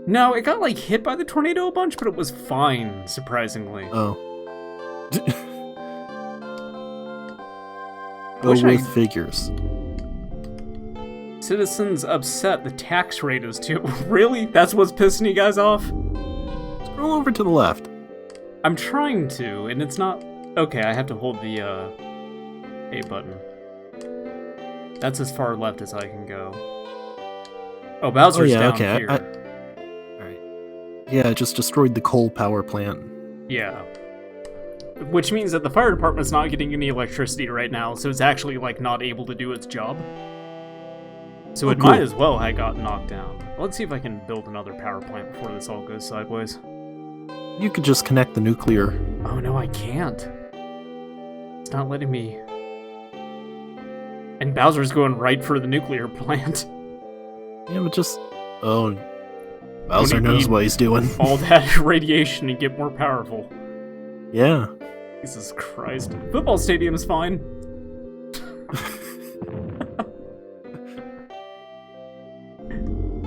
No, it got, like, hit by the tornado a bunch, but it was fine, surprisingly. Oh. Go with figures. Citizens upset. The tax rate is too... Really? That's what's pissing you guys off? Scroll over to the left. I'm trying to, and it's not... Okay, I have to hold the, A button. That's as far left as I can go. Oh, Bowser's down here. Alright. Yeah, I just destroyed the coal power plant. Yeah. Which means that the fire department's not getting any electricity right now, so it's actually, like, not able to do its job. So it might as well have got knocked down. Let's see if I can build another power plant before this all goes sideways. You could just connect the nuclear. Oh no, I can't. It's not letting me. And Bowser's going right for the nuclear plant. Yeah, but just... Oh, Bowser knows what he's doing. All that radiation and get more powerful. Yeah. Jesus Christ. Football stadium's fine.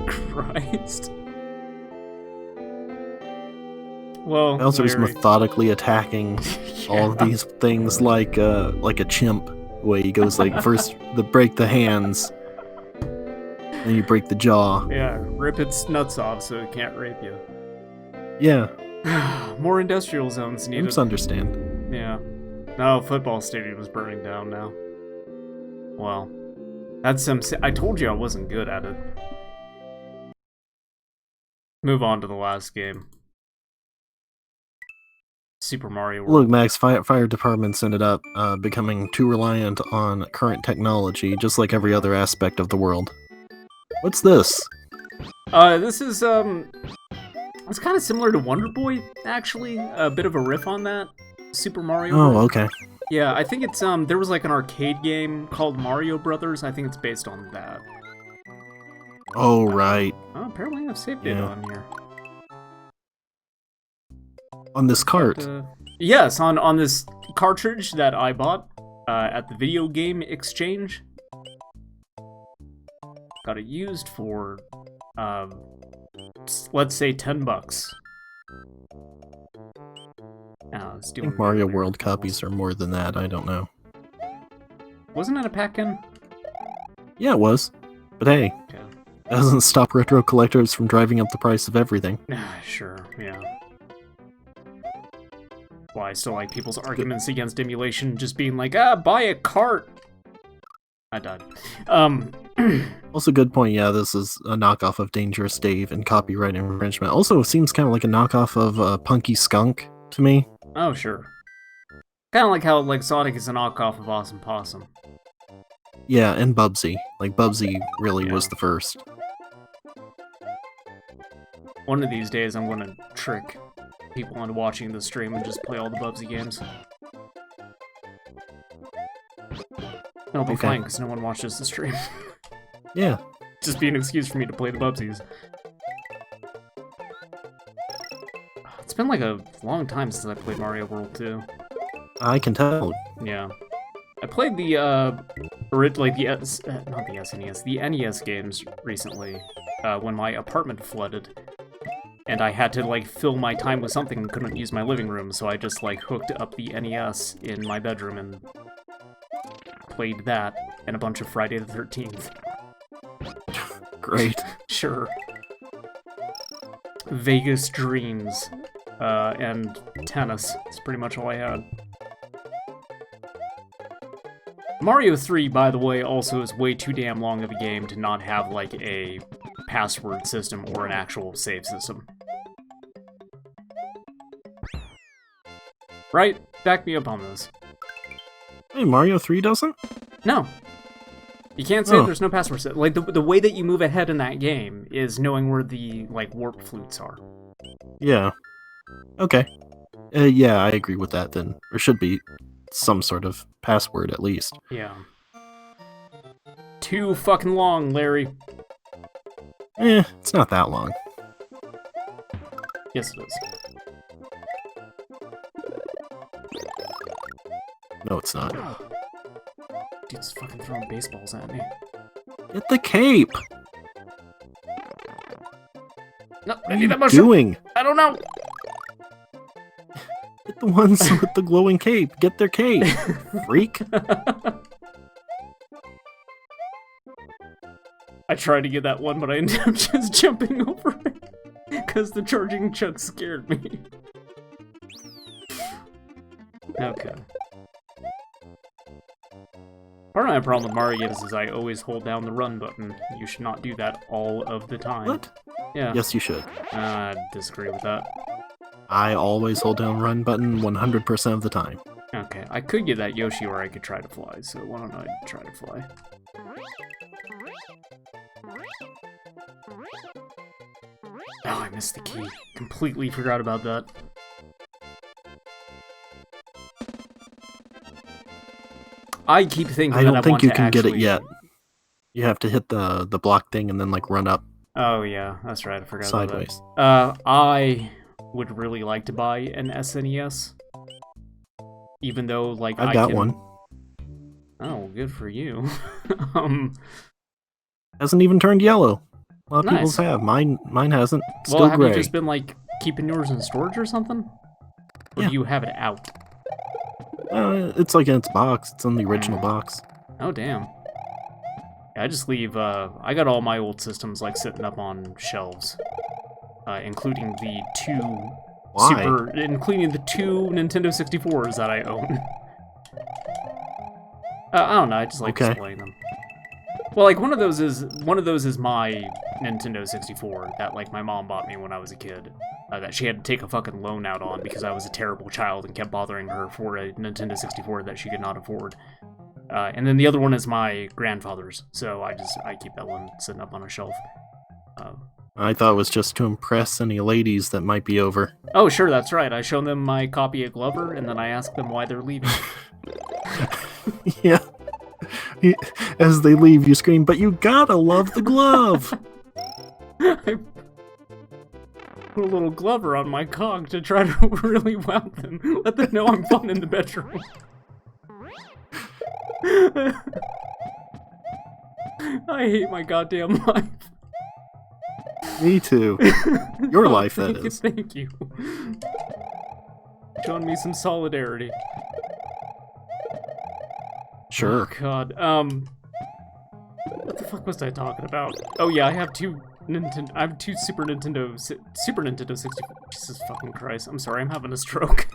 Christ. Well, Bowser's Larry. methodically attacking all of these things like a chimp. The way he goes like first break the hands, then you break the jaw. Yeah, rip its nuts off so it can't rape you. Yeah, More industrial zones needed. imps understand. Yeah. No, football stadium is burning down now. Well, that's some. I told you I wasn't good at it. Move on to the last game. Super Mario World. Look, Max, fire departments ended up becoming too reliant on current technology, just like every other aspect of the world. What's this? This is it's kind of similar to Wonder Boy, actually. A bit of a riff on that. Super Mario World. Oh, okay. Yeah, I think it's there was like an arcade game called Mario Brothers. I think it's based on that. Oh, right. Oh, apparently I've saved it on here. On this cart. Yes, on this cartridge that I bought at the video game exchange. Got it used for, let's say $10. I think Mario World copies are more than that, I don't know. Wasn't it a pack-in? Yeah, it was. But hey, Okay. that doesn't stop retro collectors from driving up the price of everything. Sure, yeah. Well, I still like people's arguments against emulation just being like, buy a cart! I died. Also, good point, yeah, this is a knockoff of Dangerous Dave and copyright infringement. Also, it seems kind of like a knockoff of Punky Skunk to me. Oh, sure. Kind of like how Sonic is a knockoff of Awesome Possum. Yeah, and Bubsy. Like, Bubsy really was the first. One of these days, I'm gonna trick people into watching the stream and just play all the Bubsy games. It'll be fine, because no one watches the stream. Yeah. Just be an excuse for me to play the Bubsies. It's been like a long time since I played Mario World 2. I can tell. Yeah. I played the, not the SNES, the NES games recently, when my apartment flooded. And I had to, fill my time with something and couldn't use my living room, so I just, hooked up the NES in my bedroom and played that and a bunch of Friday the 13th. Great. Sure. Vegas Dreams, and tennis. That's pretty much all I had. Mario 3, by the way, also is way too damn long of a game to not have, a password system or an actual save system. Right? Back me up on this. Hey, Mario 3 doesn't? No. You can't say there's no password system. The way that you move ahead in that game is knowing where the, warp flutes are. Yeah. Okay. Yeah, I agree with that then. There should be some sort of password at least. Yeah. Too fucking long, Larry. It's not that long. Yes, it is. No, it's not. Dude's fucking throwing baseballs at me. Get the cape! No, What are you doing? I don't know. Get the ones with the glowing cape. Get their cape, freak. I tried to get that one, but I ended up just jumping over it because the charging chuck scared me. Okay. Part of my problem with Mario games is I always hold down the run button. You should not do that all of the time. What? Yeah. Yes, you should. I disagree with that. I always hold down run button 100% of the time. Okay, I could get that Yoshi or I could try to fly, so why don't I try to fly? Oh, I missed the key. Completely forgot about that. I keep thinking I that don't I think want you to can get it actually- yet. You have to hit the block thing and then run up Oh yeah, that's right, I forgot sideways. about that. I would really like to buy an SNES. even though, like, I've I got can... one. Oh, good for you. um, Hasn't even turned yellow. A lot of people's nice. have. Mine hasn't. Well, Still have gray. you just been, like, keeping yours in storage or something? Or Yeah. do you have it out? It's like in its box. It's in the original box. Oh, damn. Yeah, I just leave, I got all my old systems, like, sitting up on shelves. Including the two... Why? Including the two Nintendo 64s that I own. I don't know, I just like displaying them. Well, like, one of those is my Nintendo 64 that, like, my mom bought me when I was a kid. That she had to take a fucking loan out on because I was a terrible child and kept bothering her for a Nintendo 64 that she could not afford. And then the other one is my grandfather's, so I keep that one sitting up on a shelf. I thought it was just to impress any ladies that might be over. Oh, sure, that's right. I show them my copy of Glover, and then I ask them why they're leaving. Yeah. As they leave, you scream, "But you gotta love the glove!" I put a little Glover on my cock to try to really wow them. Let them know I'm fun in the bedroom. I hate my goddamn life. Me too. Your life, that is. Thank you. Showing me some solidarity. Sure. Oh, God. What the fuck was I talking about? Oh yeah, I have two Super Nintendo 64. Jesus fucking Christ! I'm sorry, I'm having a stroke.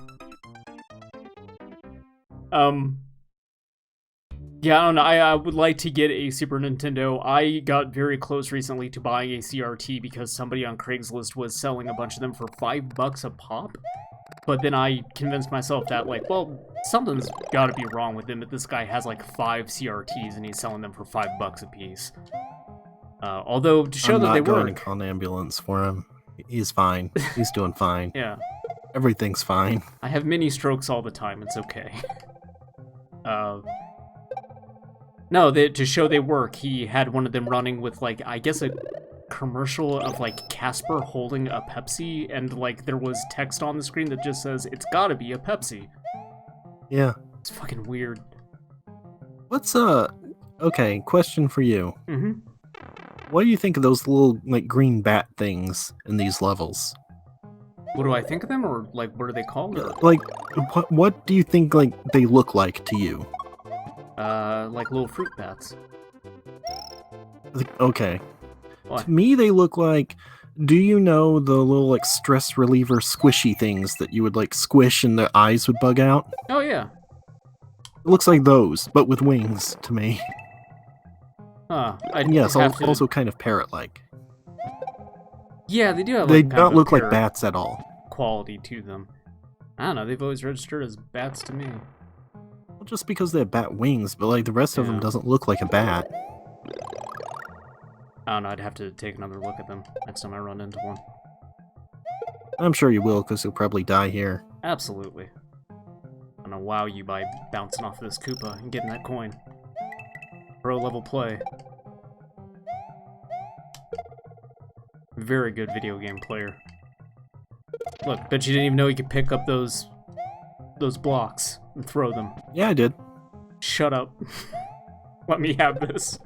Yeah, I don't know. I would like to get a Super Nintendo. I got very close recently to buying a CRT because somebody on Craigslist was selling a bunch of them for $5 a pop. But then I convinced myself that, like, well, something's gotta be wrong with him if this guy has, like, 5 CRTs and he's selling them for $5 a piece. Although, to show that they work... I'm not going to call an ambulance for him. He's fine. He's doing fine. Yeah. Everything's fine. I have mini strokes all the time. It's okay. No, to show they work, he had one of them running with, like, I guess a commercial of, like, Casper holding a Pepsi, and, like, there was text on the screen that just says, "It's gotta be a Pepsi." Yeah. It's fucking weird. What's, okay, question for you. Mm-hmm. What do you think of those little, like, green bat things in these levels? What do I think of them, or, like, what are they called? Or... Like, what do you think, like, they look like to you? Like little fruit bats. Okay. What? To me, they look like... Do you know the little, like, stress reliever squishy things that you would, like, squish and their eyes would bug out? Oh, yeah. It looks like those, but with wings, to me. Huh. And yes, also kind of parrot-like. Yeah, they do have, They like, don't look like bats at all. Quality to them. I don't know, they've always registered as bats to me. Well, just because they have bat wings, but, like, the rest of them doesn't look like a bat. I don't know, I'd have to take another look at them next time I run into one. I'm sure you will, because you'll probably die here. Absolutely. I'm gonna wow you by bouncing off of this Koopa and getting that coin. Pro-level play. Very good video game player. Look, bet you didn't even know you could pick up those blocks and throw them. Yeah, I did. Shut up. Let me have this.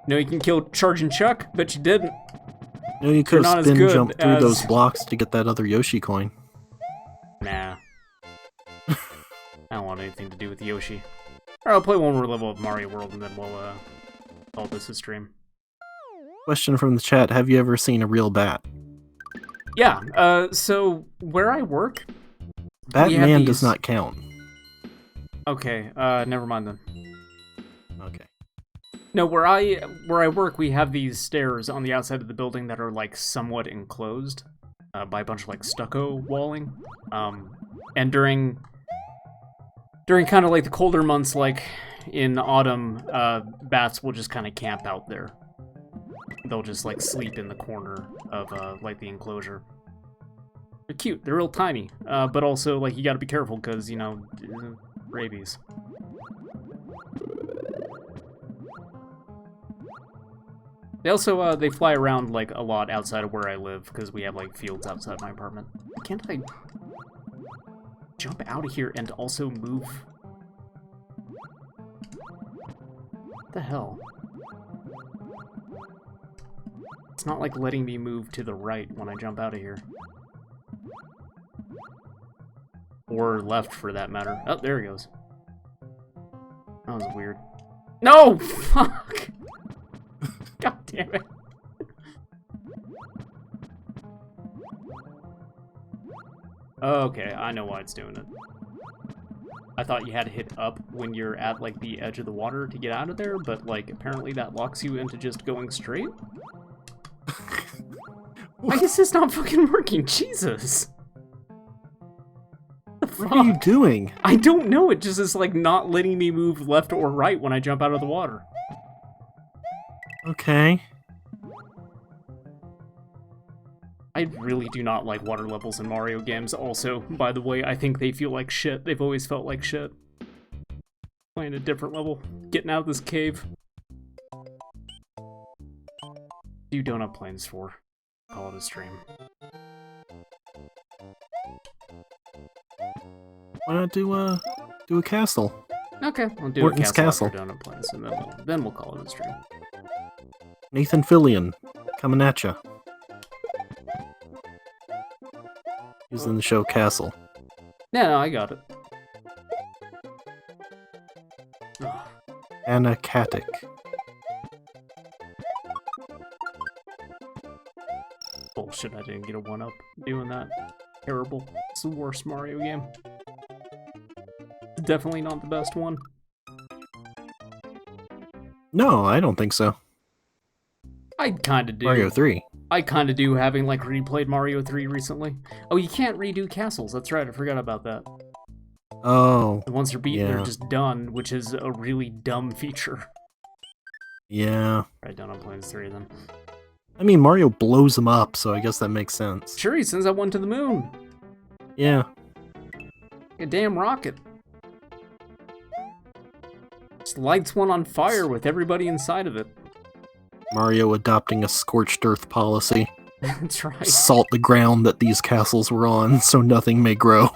No, you can kill Charging Chuck? Bet you didn't. No, you could have spin jumped through those blocks to get that other Yoshi coin. Nah. I don't want anything to do with Yoshi. Alright, I'll play one more level of Mario World and then we'll call this a stream. Question from the chat, have you ever seen a real bat? Yeah, so where I work... Batman does not count. Okay, never mind then. Okay. No, where I work, we have these stairs on the outside of the building that are, like, somewhat enclosed by a bunch of, like, stucco walling. And during kind of, like, the colder months, like, in autumn, bats will just kind of camp out there. They'll just, like, sleep in the corner of, like, the enclosure. They're cute. They're real tiny. But also, like, you gotta be careful, because, you know, rabies. They also, they fly around, like, a lot outside of where I live, because we have, like, fields outside my apartment. Can't I jump out of here and also move? What the hell? It's not like letting me move to the right when I jump out of here. Or left, for that matter. Oh, there he goes. That was weird. No! Fuck! God damn it. Okay, I know why it's doing it. I thought you had to hit up when you're at, like, the edge of the water to get out of there, but, like, apparently that locks you into just going straight? I guess it's not fucking working, Jesus! What are you doing? I don't know, it just is, like, not letting me move left or right when I jump out of the water. Okay. I really do not like water levels in Mario games. Also, by the way, I think they feel like shit. They've always felt like shit. Playing a different level. Getting out of this cave. Do Donut Plains 4. Call it a stream. Why not do a castle? Okay, we'll do Morton's a castle Castle. after Donut Plains, and then we'll call it a stream. Nathan Fillion, coming at ya. He's in the show Castle. Yeah, no, I got it. Ugh. Anna Katic. Bullshit, I didn't get a 1-up doing that. Terrible. It's the worst Mario game. Definitely not the best one. No, I don't think so. I kinda do. Mario 3. I kinda do, having, like, replayed Mario 3 recently. Oh, you can't redo castles, that's right, I forgot about that. Oh. And once they're beaten, yeah. they're just done, which is a really dumb feature. Yeah. Right, Donut Plains 3 then. I mean, Mario blows them up, so I guess that makes sense. Sure, he sends that one to the moon. Yeah. A damn rocket. Just lights one on fire with everybody inside of it. Mario adopting a scorched earth policy. That's right. Salt the ground that these castles were on so nothing may grow.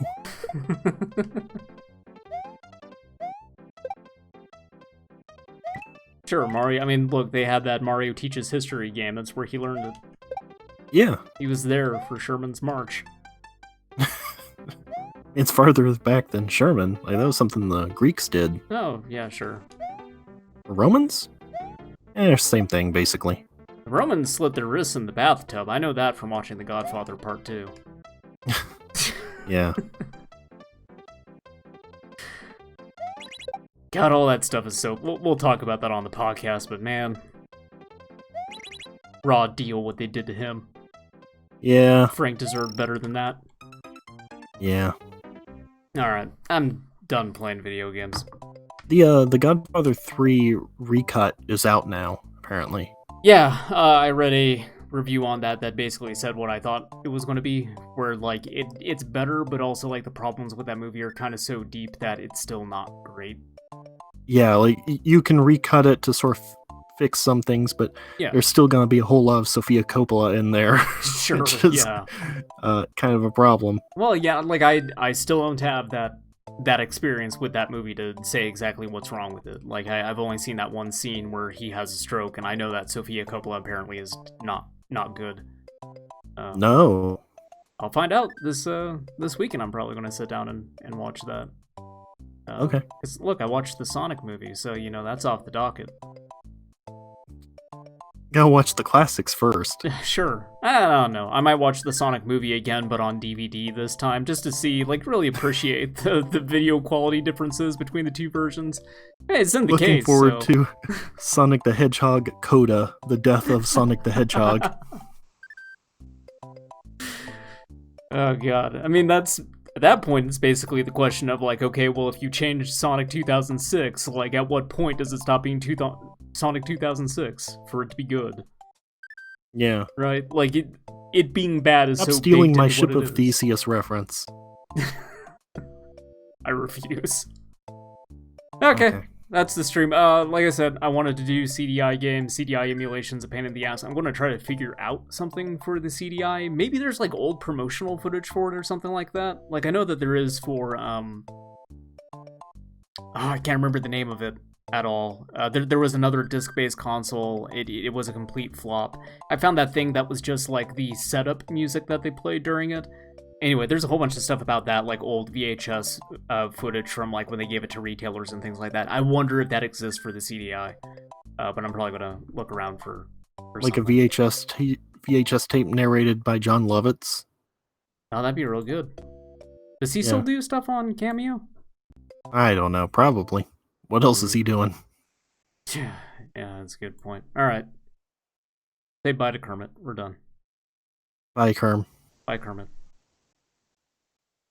Sure, Mario. I mean, look, they had that Mario Teaches History game. That's where he learned it. Yeah. He was there for Sherman's March. It's farther back than Sherman. Like, that was something the Greeks did. Oh, yeah, sure. The Romans? Same thing, basically. The Romans slit their wrists in the bathtub. I know that from watching The Godfather Part 2. Yeah. God, all that stuff is so... We'll talk about that on the podcast, but man... Raw deal what they did to him. Yeah. Frank deserved better than that. Yeah. Alright, I'm done playing video games. The Godfather 3 recut is out now, apparently. Yeah, I read a review on that basically said what I thought it was going to be, where, like, it's better, but also, like, the problems with that movie are kind of so deep that it's still not great. Yeah, like, you can recut it to sort of fix some things, but yeah. There's still gonna be a whole lot of Sofia Coppola in there. Sure, which is, yeah. Kind of a problem. Well, yeah, like, I still don't have that experience with that movie to say exactly what's wrong with it. Like, I've only seen that one scene where he has a stroke, and I know that Sofia Coppola apparently is not good. No. I'll find out this weekend. I'm probably going to sit down and watch that. Okay. 'Cause, look, I watched the Sonic movie, so, you know, that's off the docket. Gotta watch the classics first. Sure. I don't know. I might watch the Sonic movie again, but on DVD this time, just to see, like, really appreciate the video quality differences between the two versions. Hey, it's in the Looking case, forward so... to Sonic the Hedgehog Coda, the death of Sonic the Hedgehog. Oh, God. I mean, at that point, it's basically the question of, like, okay, well, if you change Sonic 2006, like, at what point does it stop being Sonic 2006 for it to be good? Yeah. Right? Like, it being bad is Stop so stealing baked my into Ship what it of is. Theseus reference. I refuse. Okay. that's the stream. Like I said, I wanted to do CDI games. CDI emulation's a pain in the ass. I'm going to try to figure out something for the CDI. Maybe there's like old promotional footage for it or something like that. Like I know that there is for I can't remember the name of it at all. There was another disc-based console. It was a complete flop. I found that thing that was just like the setup music that they played during it. Anyway, there's a whole bunch of stuff about that, like old VHS footage from like when they gave it to retailers and things like that. I wonder if that exists for the CDI, but I'm probably gonna look around for Like something. a VHS tape narrated by John Lovitz. Oh, that'd be real good. Does he still Yeah. do stuff on Cameo? I don't know, probably. What else is he doing? Yeah, that's a good point. All right, say bye to Kermit. We're done. Bye, Kerm. Bye, Kermit.